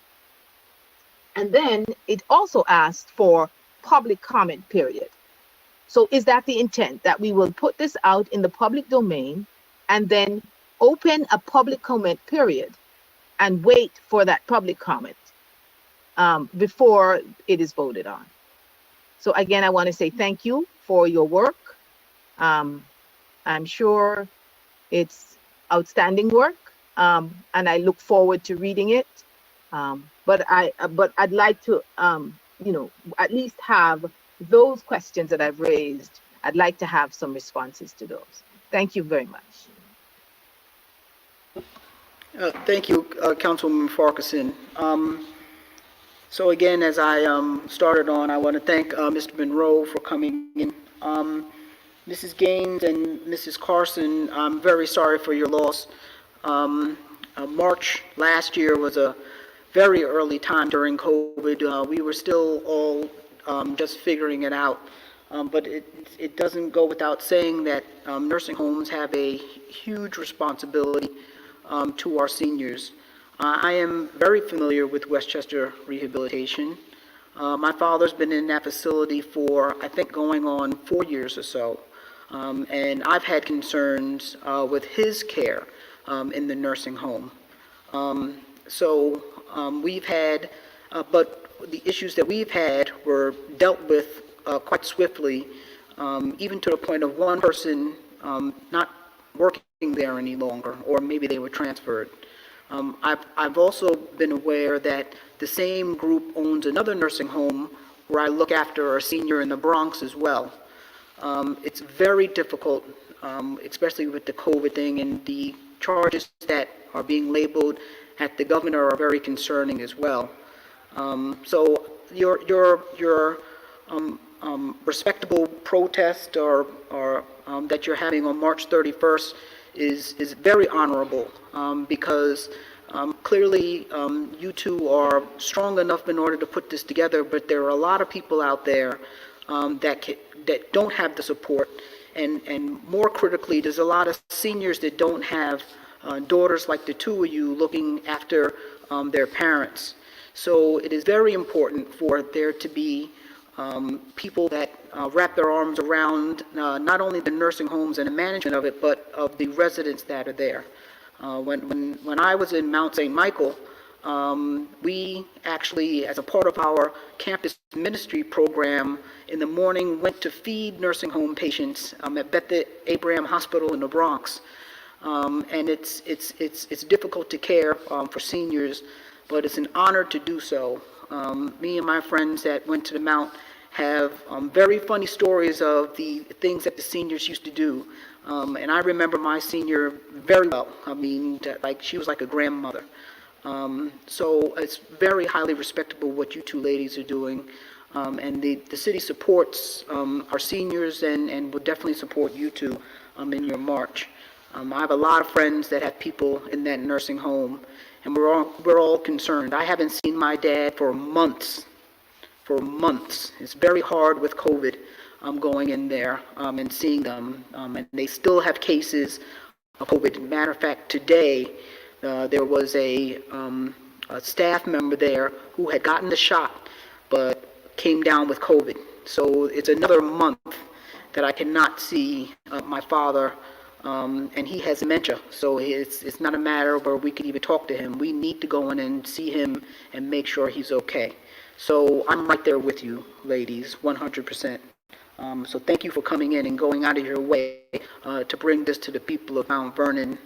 L: And then it also asked for public comment period. So is that the intent, that we will put this out in the public domain and then open a public comment period and wait for that public comment before it is voted on? So again, I want to say thank you for your work. I'm sure it's outstanding work, and I look forward to reading it. But I'd like to, at least have those questions that I've raised. I'd like to have some responses to those. Thank you very much.
A: Thank you, Councilwoman Farquharson. So again, as I started on, I want to thank Mr. Monroe for coming in. Mrs. Gaines and Mrs. Carson, I'm very sorry for your loss. March last year was a very early time during COVID. We were still all just figuring it out. But it doesn't go without saying that nursing homes have a huge responsibility to our seniors. I am very familiar with Westchester Rehabilitation. My father's been in that facility for, I think, going on 4 years or so. And I've had concerns with his care in the nursing home. We've had, but the issues that we've had were dealt with quite swiftly, even to the point of one person not working there any longer, or maybe they were transferred. I've also been aware that the same group owns another nursing home where I look after a senior in the Bronx as well. It's very difficult, especially with the COVID thing, and the charges that are being labeled at the governor are very concerning as well. So your respectable protest or that you're having on March 31st is very honorable, because clearly you two are strong enough in order to put this together, but there are a lot of people out there that don't have the support, And more critically, there's a lot of seniors that don't have daughters like the two of you looking after their parents. So it is very important for there to be people that wrap their arms around not only the nursing homes and the management of it, but of the residents that are there. When I was in Mount St. Michael, we actually, as a part of our campus ministry program, in the morning went to feed nursing home patients at Beth Abraham Hospital in the Bronx. And it's difficult to care for seniors, but it's an honor to do so. Me and my friends that went to the Mount have very funny stories of the things that the seniors used to do. And I remember my senior very well. I mean, like she was like a grandmother. So it's very highly respectable what you two ladies are doing. And the city supports our seniors and will definitely support you two in your march. I have a lot of friends that have people in that nursing home, and we're all concerned. I haven't seen my dad for months. It's very hard with COVID going in there and seeing them. And they still have cases of COVID. Matter of fact, today there was a staff member there who had gotten the shot but came down with COVID. So it's another month that I cannot see my father, and he has dementia. So it's not a matter where we can even talk to him. We need to go in and see him and make sure he's okay. So I'm right there with you, ladies, 100%. So thank you for coming in and going out of your way to bring this to the people of Mount Vernon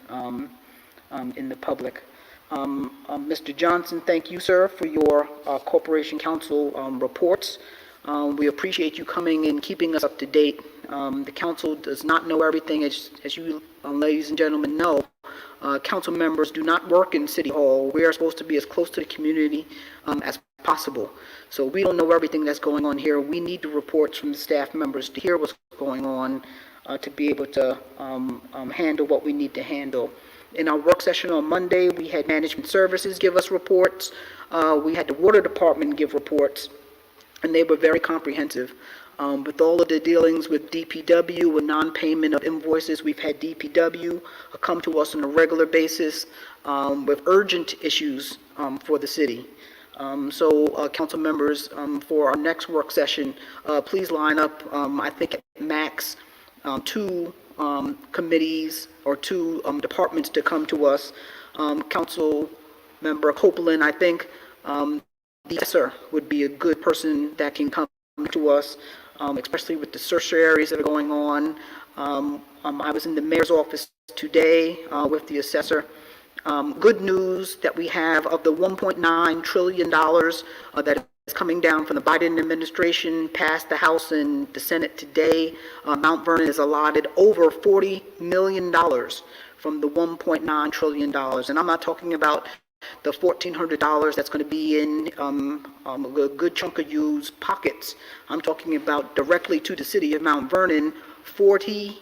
A: in the public. Mr. Johnson, thank you, sir, for your Corporation Council reports. We appreciate you coming and keeping us up to date. The council does not know everything, as you ladies and gentlemen know. Council members do not work in City Hall. We are supposed to be as close to the community as possible. So we don't know everything that's going on here. We need the reports from the staff members to hear what's going on, to be able to handle what we need to handle. In our work session on Monday, we had management services give us reports. We had the water department give reports, and they were very comprehensive. With all of the dealings with DPW, with non-payment of invoices, we've had DPW come to us on a regular basis with urgent issues for the city. So council members, for our next work session, please line up, I think at max, 2 committees or 2 departments to come to us. Council member Copeland, I think the assessor would be a good person that can come to us, especially with the certiaries that are going on. I was in the mayor's office today with the assessor. Good news that we have of the $1.9 trillion that is coming down from the Biden administration, passed the House and the Senate today. Mount Vernon is allotted over $40 million from the $1.9 trillion. And I'm not talking about the $1,400 that's going to be in a good chunk of you's pockets. I'm talking about directly to the city of Mount Vernon, $40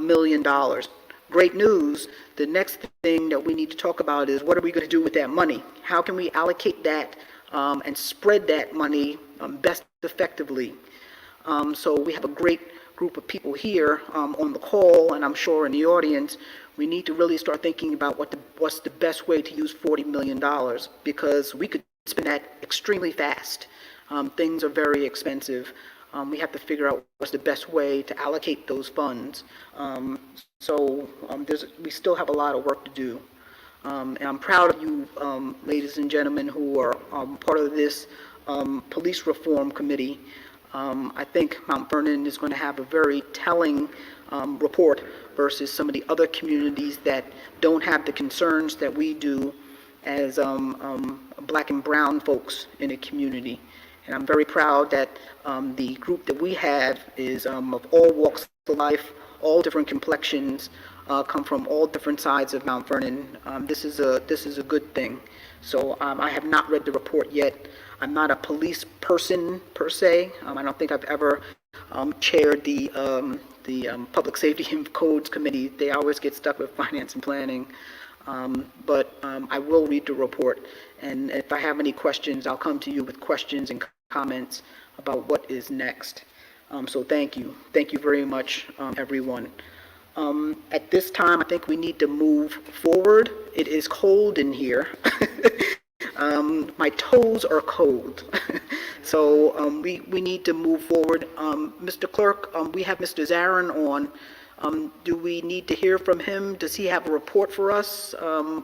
A: million. Great news. The next thing that we need to talk about is what are we going to do with that money? How can we allocate that and spread that money best effectively? So we have a great group of people here on the call, and I'm sure in the audience. We need to really start thinking about what's the best way to use $40 million, because we could spend that extremely fast. Things are very expensive. We have to figure out what's the best way to allocate those funds. We still have a lot of work to do. And I'm proud of you, ladies and gentlemen, who are part of this police reform committee. I think Mount Vernon is going to have a very telling report versus some of the other communities that don't have the concerns that we do as black and brown folks in the community. And I'm very proud that the group that we have is of all walks of life, all different complexions, come from all different sides of Mount Vernon. This is a good thing. So I have not read the report yet. I'm not a police person per se. I don't think I've ever chaired the Public Safety and Codes Committee. They always get stuck with finance and planning. But I will read the report. And if I have any questions, I'll come to you with questions and comments about what is next. So thank you. Thank you very much, everyone. At this time, I think we need to move forward. It is cold in here. My toes are cold. So we need to move forward. Mr. Clerk, we have Mr. Zarin on. Do we need to hear from him? Does he have a report for us?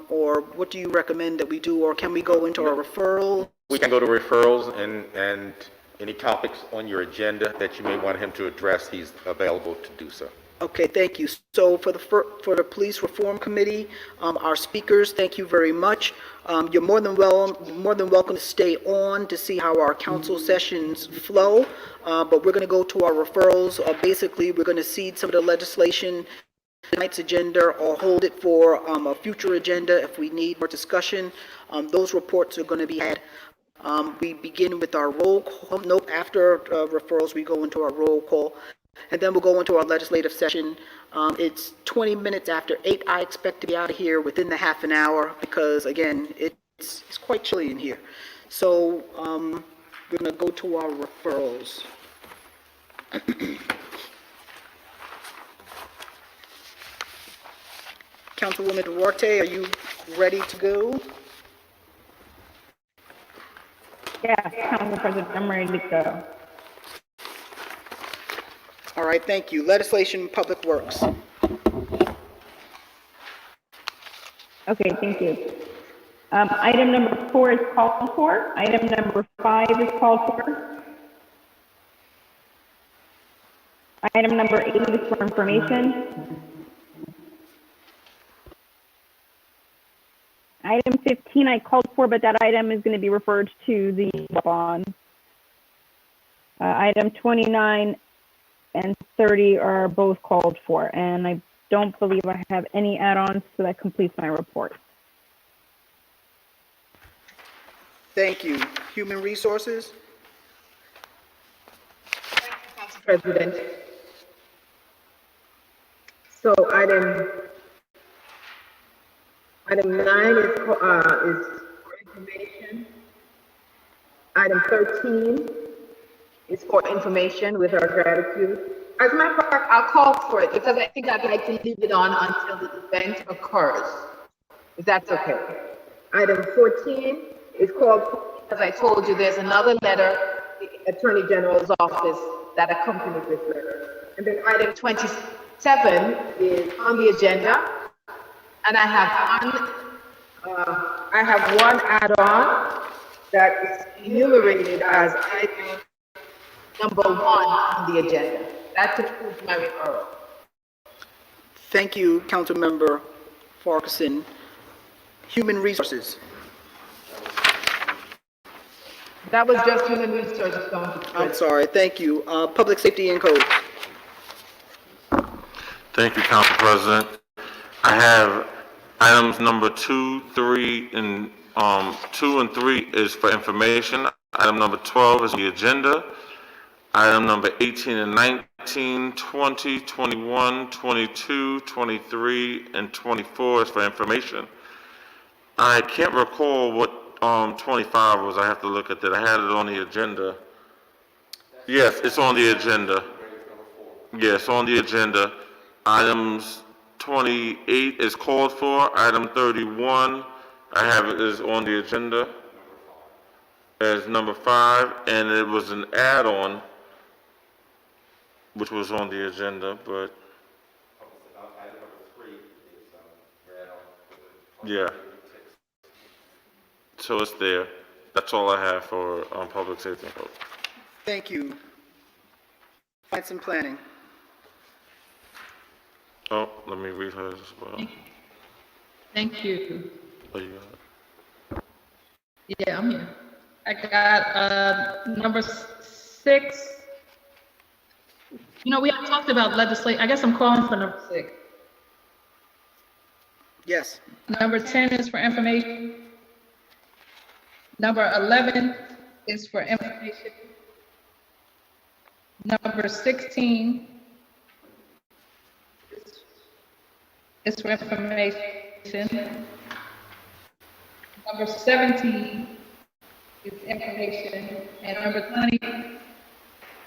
A: Or what do you recommend that we do? Or can we go into our referral?
B: We can go to referrals and any topics on your agenda that you may want him to address, he's available to do so.
A: Okay, thank you. So for the Police Reform Committee, our speakers, thank you very much. You're more than welcome to stay on to see how our council sessions flow. But we're going to go to our referrals. Basically, we're going to seed some of the legislation tonight's agenda or hold it for a future agenda if we need more discussion. Those reports are going to be had. We begin with our roll call. Nope, after referrals, we go into our roll call. And then we'll go into our legislative session. It's 20 minutes after 8. I expect to be out of here within the half an hour because, again, it's quite chilly in here. So we're going to go to our referrals. Councilwoman Duarte, are you ready to go?
J: Yes, Council President, I'm ready to go.
A: All right, thank you. Legislation, Public Works.
J: Okay, thank you. Item number 4 is called for. Item number 5 is called for. Item number 8 is for information. Item 15 I called for, but that item is going to be referred to the bond. Item 29 and 30 are both called for, and I don't believe I have any add-ons, so that completes my report.
A: Thank you. Human Resources?
L: Council President. So item 9 is for information. Item 13 is for information with our gratitude. As a matter of fact, I'll call for it because I think I'd like to leave it on until the event occurs, if that's okay. Item 14 is called for because I told you there's another letter, the Attorney General's office, that accompanies this letter. And then item 27 is on the agenda, and I have one add-on that is enumerated as item number 1 on the agenda. That concludes my referral.
A: Thank you, Councilmember Farquharson. Human Resources.
L: That was just Human Resources going to
A: I'm sorry, thank you. Public Safety and Code.
I: Thank you, Council President. I have items number 2, 3, and 2 and 3 is for information. Item number 12 is the agenda. Item number 18 and 19, 20, 21, 22, 23, and 24 is for information. I can't recall what 25 was. I have to look at that. I had it on the agenda. Yes, it's on the agenda. Yes, on the agenda. Items 28 is called for. Item 31, I have it is on the agenda as number 5, and it was an add-on which was on the agenda, but yeah. So it's there. That's all I have for public safety and code.
A: Thank you. Finance and Planning.
I: Oh, let me read hers as well.
K: Thank you.
I: Oh, you got it.
K: Yeah, I'm here. I got number 6. You know, we have talked about legislation. I guess I'm calling for number 6.
A: Yes.
K: Number 10 is for information. Number 11 is for information. Number 16 is for information. Number 17 is information. And number 20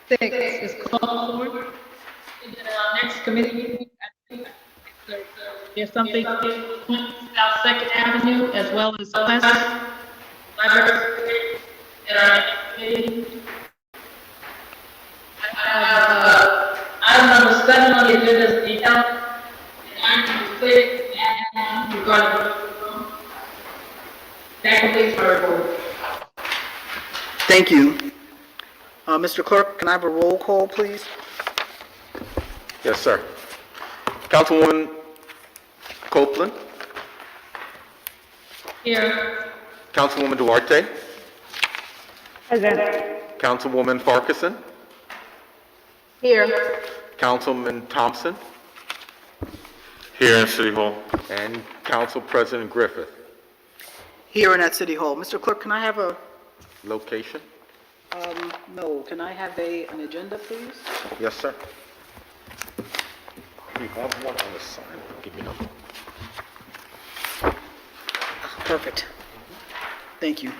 K: 6 is called for. And then our next committee meeting, I think there's something, South Second Avenue, as well as West Library at our next committee. Item number 7 on the agenda is the health. And item number 6 is regarding that completes my report.
A: Thank you. Mr. Clerk, can I have a roll call, please?
B: Yes, sir. Councilwoman Copeland,
K: Here.
B: Councilwoman Duarte,
J: Present.
B: Councilwoman Farkason,
L: Here.
B: Councilman Thompson,
I: Here in City Hall.
B: and Council President Griffith.
A: Here and at City Hall. Mr. Clerk, can I have a,
B: Location?
A: no, can I have an agenda, please?
B: Yes, sir. You have one on the side. Give me another.
A: Perfect. Thank you.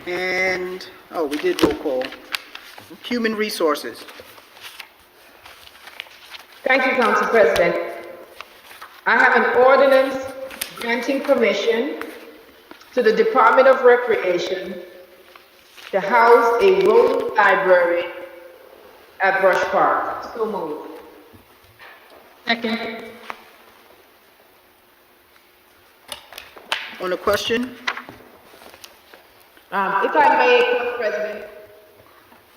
A: And, oh, we did roll call. Human Resources.
M: Thank you, Council President. I have an ordinance granting permission to the Department of Recreation to house a rolling library at Brush Park. So moved.
K: Second.
A: On the question?
M: If I may, Council President,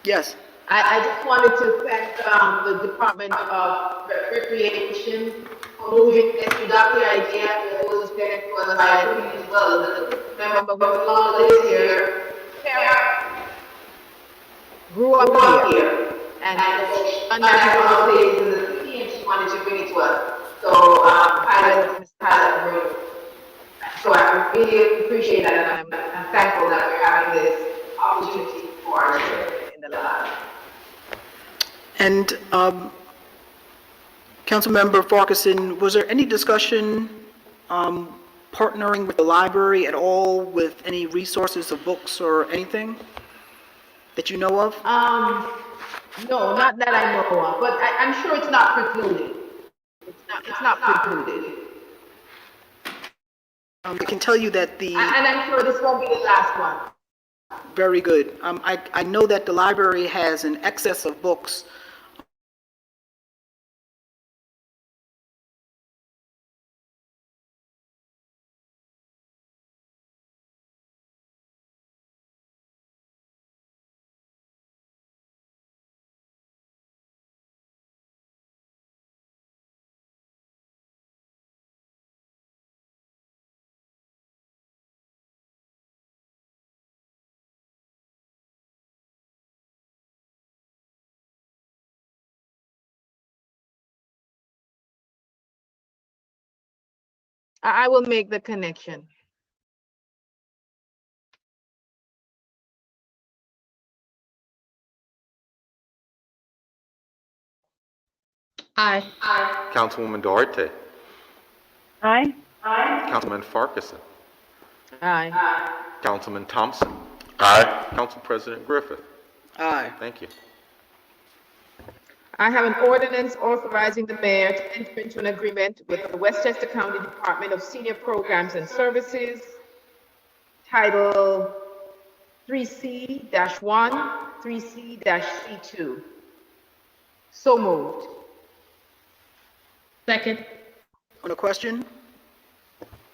A: Yes.
M: I just wanted to thank the Department of Recreation for moving this adopted idea that was better for the library as well. Remember, when we all lived here, Kara grew up here, and unlike all places in the city, and she wanted to bring it to us. So, Mr. Tyler, so I really appreciate that, and I'm thankful that we're having this opportunity for our children in the library.
A: And Councilmember Farkason, was there any discussion partnering with the library at all with any resources of books or anything that you know of?
M: No, not that I know of, but I'm sure it's not precluded. It's not precluded.
A: I can tell you that
M: And I'm sure this won't be the last one.
A: very good. I know that the library has an excess of books.
L: I will make the connection.
K: Aye.
B: Councilwoman Duarte,
J: Aye.
B: Councilman Farkason,
L: Aye.
B: Councilman Thompson,
I: Aye.
B: Council President Griffith.
A: Aye.
B: Thank you.
M: I have an ordinance authorizing the mayor to enter into an agreement with the Westchester County Department of Senior Programs and Services, Title 3C-1, 3C-C2. So moved.
K: Second.
A: On the question?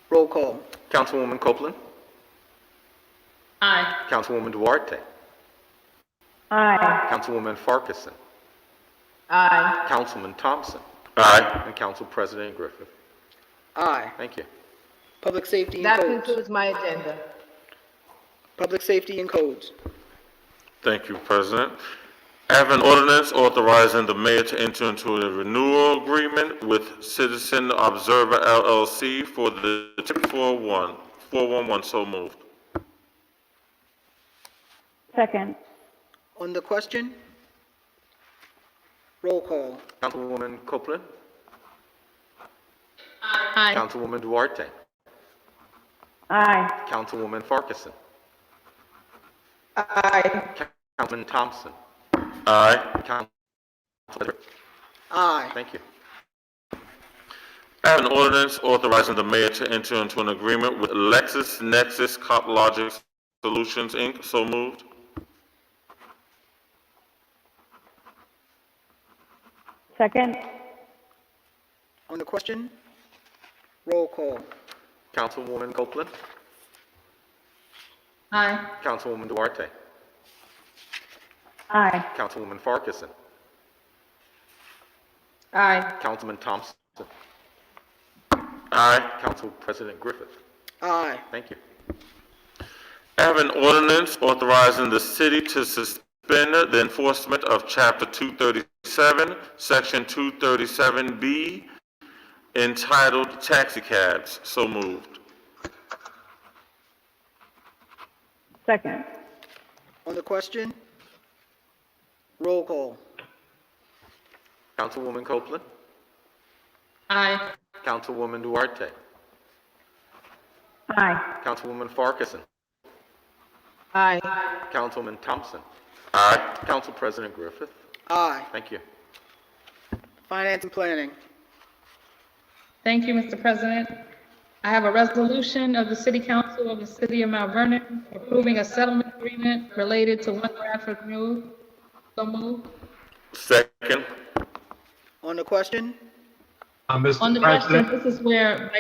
A: Roll call.
B: Councilwoman Copeland,
K: Aye.
B: Councilwoman Duarte,
J: Aye.
B: Councilwoman Farkason,
M: Aye.
B: Councilman Thompson,
I: Aye.
B: and Council President Griffith.
A: Aye.
B: Thank you.
A: Public Safety and
L: That
A: Codes.
L: concludes my agenda.
A: Public Safety and Codes.
I: Thank you, President. I have an ordinance authorizing the mayor to enter into a renewal agreement with Citizen Observer LLC for the 411. So moved.
J: Second.
A: On the question? Roll call.
B: Councilwoman Copeland,
K: Aye.
B: Councilwoman Duarte,
J: Aye.
B: Councilwoman Farkason,
M: Aye.
B: Councilman Thompson.
I: Aye.
B: Councilman.
A: Aye.
B: Thank you.
I: I have an ordinance authorizing the mayor to enter into an agreement with LexisNexis CopLogic Solutions, Inc. So moved.
J: Second.
A: On the question? Roll call.
B: Councilwoman Copeland.
K: Aye.
B: Councilwoman Duarte.
J: Aye.
B: Councilwoman Farkason.
K: Aye.
B: Councilman Thompson.
I: Aye.
B: Council President Griffith.
A: Aye.
B: Thank you.
I: I have an ordinance authorizing the city to suspend the enforcement of Chapter 237, Section 237B, entitled Taxicabs. So moved.
J: Second.
A: On the question? Roll call.
B: Councilwoman Copeland.
K: Aye.
B: Councilwoman Duarte.
J: Aye.
B: Councilwoman Farkason.
L: Aye.
B: Councilman Thompson.
I: Aye.
B: Council President Griffith.
A: Aye.
B: Thank you.
A: Finance and Planning.
K: Thank you, Mr. President. I have a resolution of the City Council of the City of Mount Vernon approving a settlement agreement related to 1 Bradford Road. So moved.
I: Second.
A: On the question?
K: On
N: Mr.
K: the question,
N: President?
K: this is where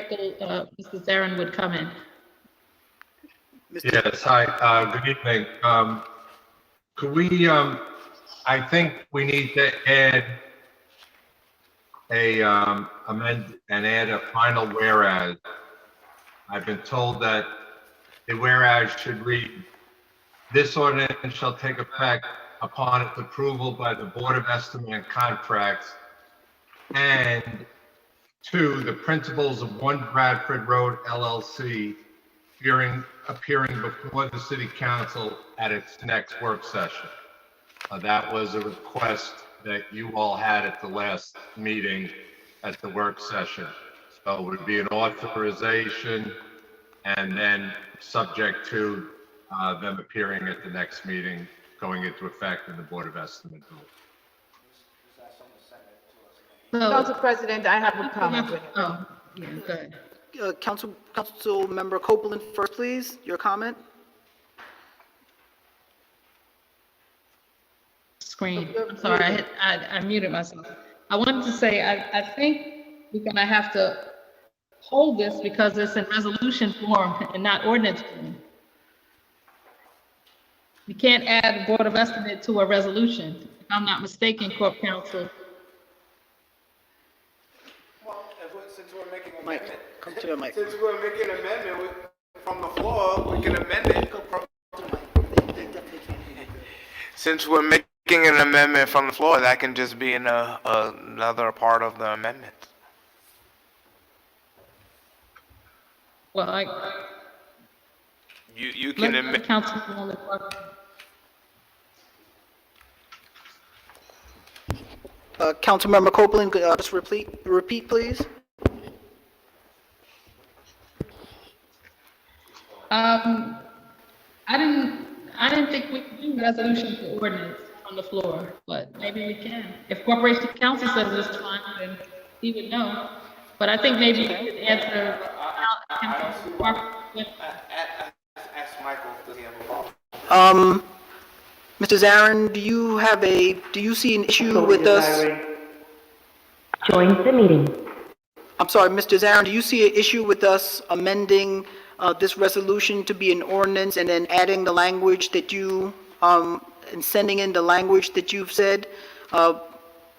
K: Mr. Zarin would come in.
N: Yes, hi, good evening. Could we, I think we need to add amend and add a final whereas. I've been told that the whereas should read, this ordinance shall take effect upon its approval by the Board of Estimate and Contracts, and 2, the principals of 1 Bradford Road LLC appearing before the City Council at its next work session. That was a request that you all had at the last meeting at the work session. So it would be an authorization and then subject to them appearing at the next meeting, going into effect in the Board of Estimate.
L: Council President, I have a comment.
K: Oh, yeah, good.
A: Council Member Copeland first, please. Your comment?
K: Screen. I'm sorry, I muted myself. I wanted to say, I think we're gonna have to hold this because it's in resolution form and not ordinance form. You can't add Board of Estimate to a resolution. If I'm not mistaken, Corp Counsel.
O: Since we're making an
A: Mike,
O: amendment,
A: come to the mic.
O: since we're making an amendment from the floor, we can amend it. Since we're making an amendment from the floor, that can just be in another part of the amendment.
K: Well,
O: You can
K: let the
O: amend.
K: council on the clerk.
A: Councilmember Copeland, just repeat, please.
K: I didn't think we could do resolution to ordinance on the floor, but maybe we can. If Corporation Council says it's fine, then he would know. But I think maybe you could answer.
O: Ask Michael, does he have a problem?
A: Mr. Zarin, do you see an issue with us?
P: Joins the meeting.
A: I'm sorry, Mr. Zarin, do you see an issue with us amending this resolution to be an ordinance and then adding the language that you, and sending in the language that you've said?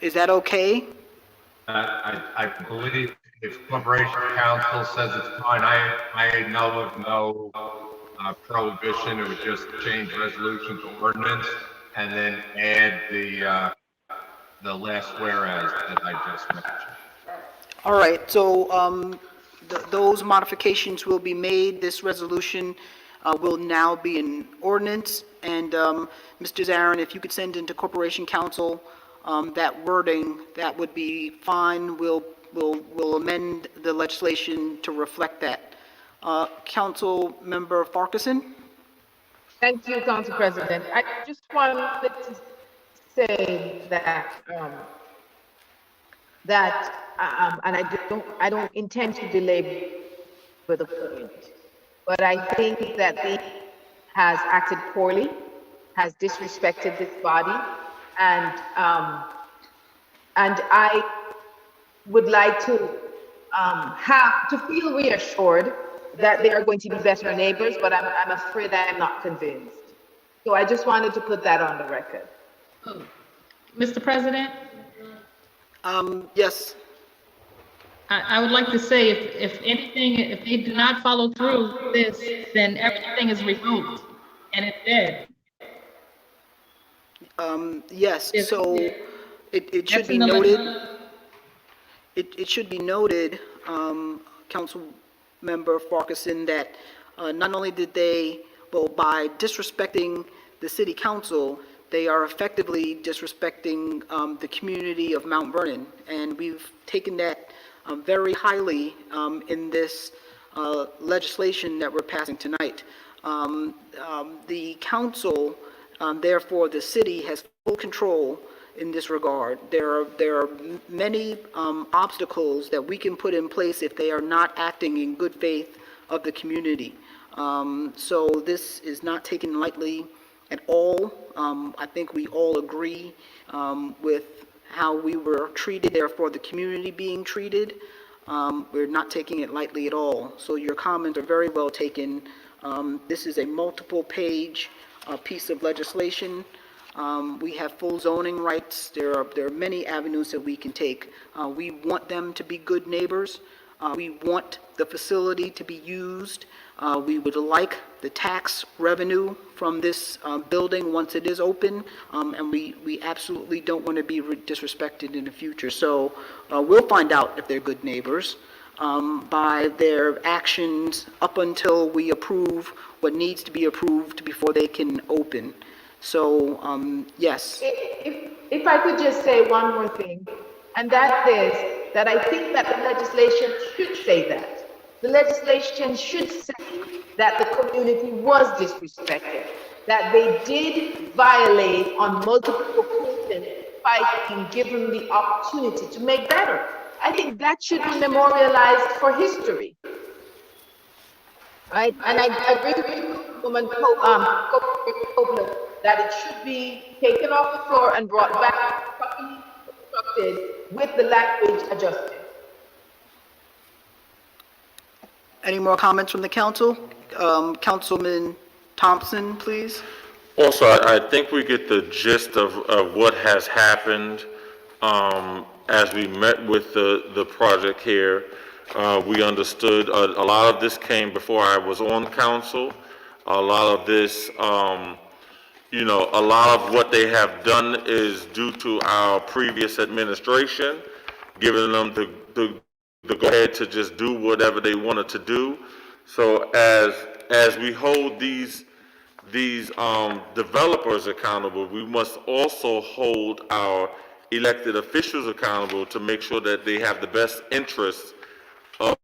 A: Is that okay?
N: I believe if Corporation Council says it's fine, I know of no prohibition. It would just change resolution to ordinance and then add the last whereas that I just mentioned.
A: All right, so those modifications will be made. This resolution will now be an ordinance. And Mr. Zarin, if you could send into Corporation Council that wording, that would be fine. We'll amend the legislation to reflect that. Council Member Farkason?
L: Thank you, Council President. I just wanted to say that, and I don't intend to belabor the point, but I think that the has acted poorly, has disrespected this body, and I would like to have to feel reassured that they are going to be better neighbors, but I'm afraid I am not convinced. So I just wanted to put that on the record.
K: Mr. President,
A: Yes,
K: I would like to say if anything, if they do not follow through with this, then everything is revoked and it's dead.
A: yes,
K: If-
A: so it should
K: That's
A: be
K: in the
A: noted,
K: leg-
A: it should be noted, Council Member Farkason, that not only did they, well, by disrespecting the city council, they are effectively disrespecting the community of Mount Vernon. And we've taken that very highly in this legislation that we're passing tonight. The council, therefore, the city has full control in this regard. There are many obstacles that we can put in place if they are not acting in good faith of the community. So this is not taken lightly at all. I think we all agree with how we were treated, therefore the community being treated. We're not taking it lightly at all. So your comments are very well taken. This is a multiple page piece of legislation. We have full zoning rights. There are many avenues that we can take. We want them to be good neighbors. We want the facility to be used. We would like the tax revenue from this building once it is open, and we absolutely don't want to be disrespected in the future. So we'll find out if they're good neighbors by their actions up until we approve what needs to be approved before they can open. So, yes.
L: If I could just say one more thing, and that is that I think that the legislation should say that. The legislation should say that the community was disrespected, that they did violate on multiple occasions despite being given the opportunity to make better. I think that should be memorialized for history. Right? And I agree with Woman Copeland that it should be taken off the floor and brought back properly constructed with the language adjusted.
A: Any more comments from the council? Councilman Thompson, please.
I: Also, I think we get the gist of what has happened as we met with the project here. We understood a lot of this came before I was on council. A lot of this, you know, a lot of what they have done is due to our previous administration, giving them the go ahead to just do whatever they wanted to do. So as we hold these developers accountable, we must also hold our elected officials accountable to make sure that they have the best interests of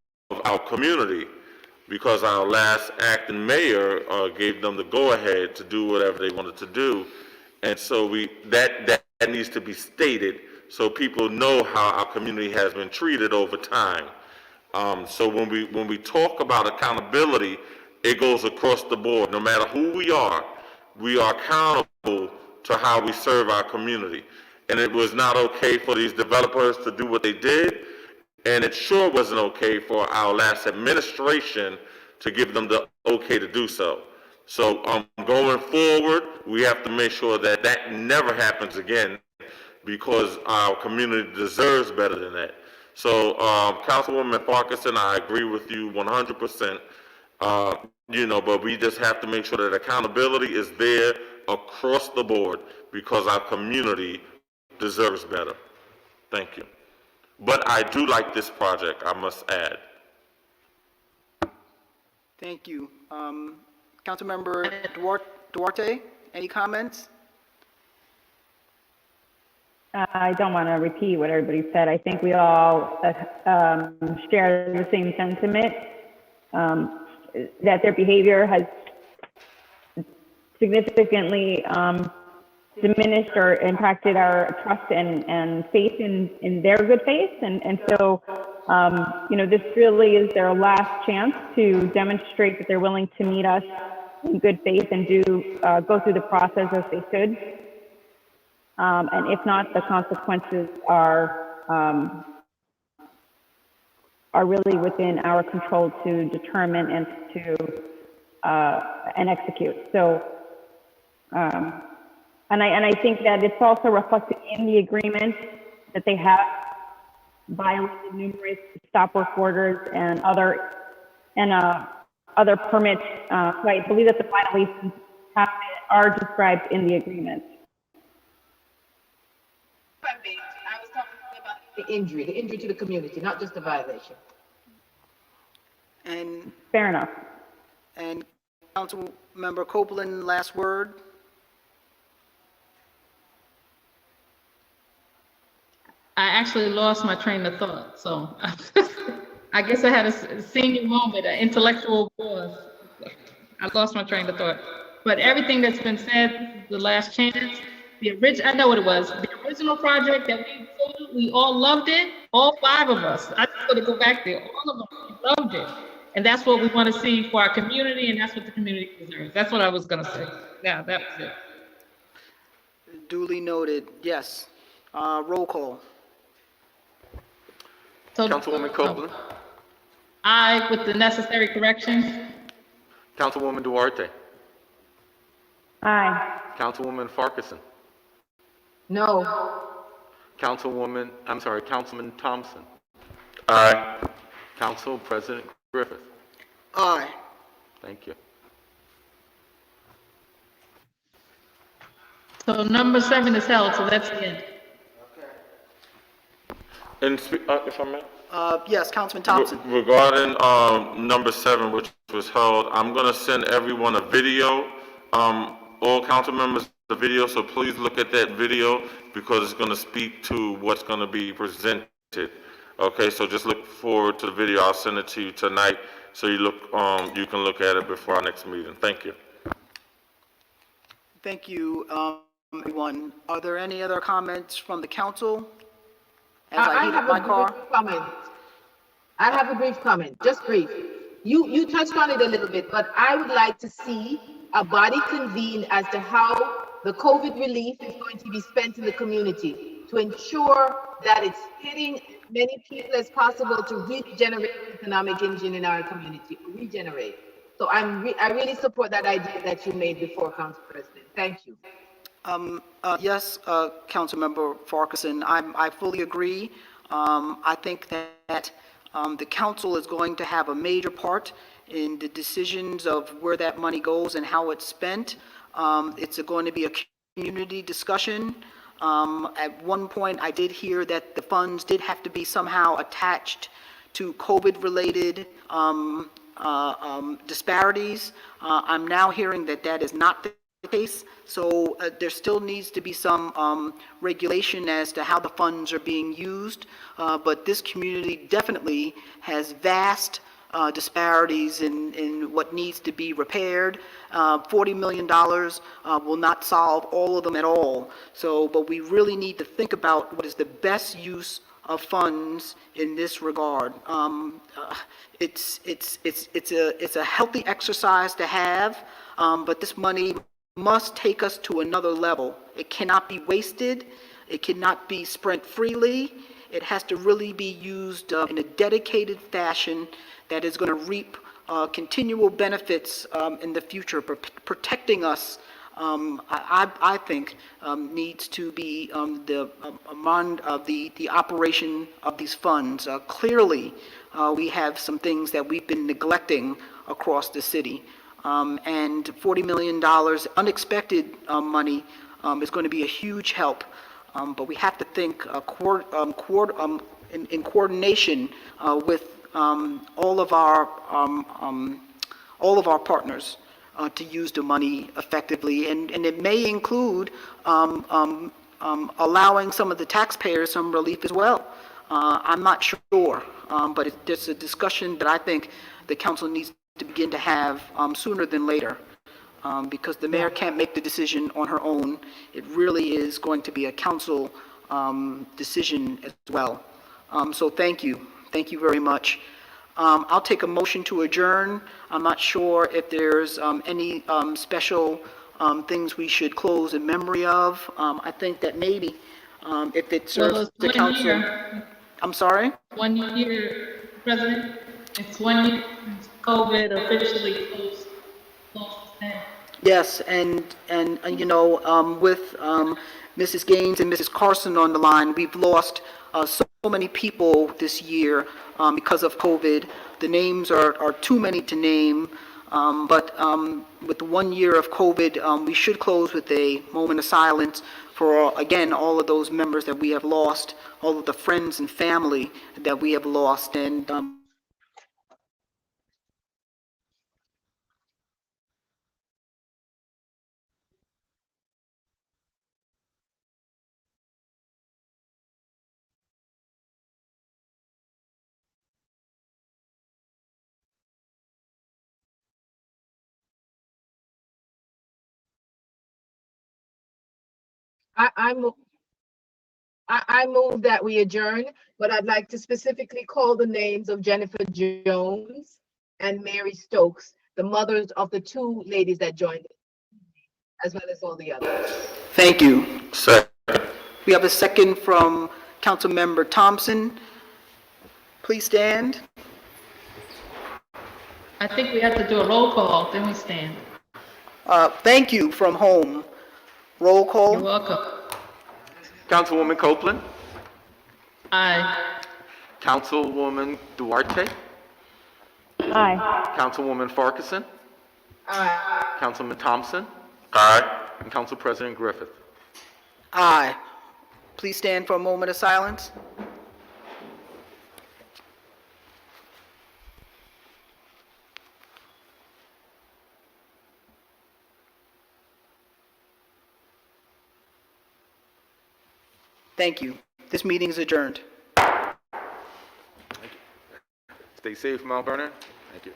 I: our community, because our last acting mayor gave them the go-ahead to do whatever they wanted to do. And so that needs to be stated so people know how our community has been treated over time. So when we talk about accountability, it goes across the board. No matter who we are accountable to how we serve our community. And it was not okay for these developers to do what they did, and it sure wasn't okay for our last administration to give them the okay to do so. So going forward, we have to make sure that that never happens again, because our community deserves better than that. So, Councilwoman Parkinson, I agree with you 100%. You know, but we just have to make sure that accountability is there across the board, because our community deserves better. Thank you. But I do like this project, I must add.
A: Thank you. Councilmember Duarte, any comments?
J: I don't want to repeat what everybody said. I think we all share the same sentiment, that their behavior has significantly diminished or impacted our trust and faith in their good faith. And so, this really is their last chance to demonstrate that they're willing to meet us in good faith and go through the process as they should. And if not, the consequences are really within our control to determine and and execute. So, and I think that it's also reflected in the agreement that they have violated numerous stop work orders and other permits. So I believe that the violations are described in the agreement.
M: I was talking about the injury to the community, not just the violation.
A: And
J: fair enough.
A: And Councilmember Copeland, last word.
K: I actually lost my train of thought, so I guess I had a senior moment, an intellectual pause. I lost my train of thought. But everything that's been said, the last changes, I know what it was. The original project that we all loved it, all 5 of us. I just want to go back there. All of us, we loved it. And that's what we want to see for our community, and that's what the community deserves. That's what I was going to say. Yeah, that was it.
A: Duly noted. Yes. Roll call.
K: So,
B: Councilwoman Copeland.
K: Aye, with the necessary corrections.
B: Councilwoman Duarte.
J: Aye.
B: Councilwoman Farquharson.
L: No.
B: Councilman Thompson.
I: Aye.
B: Council President Griffith.
A: Aye.
B: Thank you.
K: So number 7 is held, so that's the end.
I: And if I may?
A: Yes, Councilman Thompson.
I: Regarding number 7, which was held, I'm going to send everyone a video, all council members a video, so please look at that video because it's going to speak to what's going to be presented. Okay, so just look forward to the video. I'll send it to you tonight so you can look at it before our next meeting. Thank you.
A: Thank you, everyone. Are there any other comments from the council? As I heat up my car.
M: I have a brief comment, just brief. You touched on it a little bit, but I would like to see a body convened as to how the COVID relief is going to be spent in the community to ensure that it's hitting as many people as possible to regenerate the economic engine in our community, regenerate. So I really support that idea that you made before, Council President. Thank you.
A: Yes, Councilmember Farquharson, I fully agree. I think that the council is going to have a major part in the decisions of where that money goes and how it's spent. It's going to be a community discussion. At one point, I did hear that the funds did have to be somehow attached to COVID-related disparities. I'm now hearing that that is not the case. So there still needs to be some regulation as to how the funds are being used. But this community definitely has vast disparities in what needs to be repaired. $40 million will not solve all of them at all. So, but we really need to think about what is the best use of funds in this regard. It's a healthy exercise to have, but this money must take us to another level. It cannot be wasted. It cannot be spent freely. It has to really be used in a dedicated fashion that is going to reap continual benefits in the future. Protecting us, I think, needs to be among the operation of these funds. Clearly, we have some things that we've been neglecting across the city. And $40 million unexpected money is going to be a huge help. But we have to think in coordination with all of our partners to use the money effectively, and it may include allowing some of the taxpayers some relief as well. I'm not sure, but it's a discussion that I think the council needs to begin to have sooner than later. because the mayor can't make the decision on her own. It really is going to be a council decision as well. So thank you. Thank you very much. I'll take a motion to adjourn. I'm not sure if there's any special things we should close in memory of. I think that maybe if it serves
K: Well, it's
A: the
K: 1
A: council.
K: year.
A: I'm sorry?
K: 1 year, President. It's 1 year since COVID officially closed the stand.
A: Yes, and with Mrs. Gaines and Mrs. Carson on the line, we've lost so many people this year because of COVID. The names are too many to name, but with 1 year of COVID, we should close with a moment of silence for, again, all of those members that we have lost, all of the friends and family that we have lost, and
L: I move, I move that we adjourn, but I'd like to specifically call the names of Jennifer Jones and Mary Stokes, the mothers of the two ladies that joined, as well as all the others.
A: thank you.
I: Second.
A: We have a second from Councilmember Thompson. Please stand.
K: I think we have to do a roll call, then we stand.
A: Thank you from home. Roll
K: You're
A: call.
K: welcome.
B: Councilwoman Copeland,
K: Aye.
B: Councilwoman Duarte,
J: Aye.
B: Councilwoman Farquharson,
L: Aye.
B: Councilman Thompson,
I: Aye.
B: and Council President Griffith.
A: Aye. Please stand for a moment of silence. Thank you. This meeting is adjourned.
B: Stay safe, Mount Vernon. Thank you.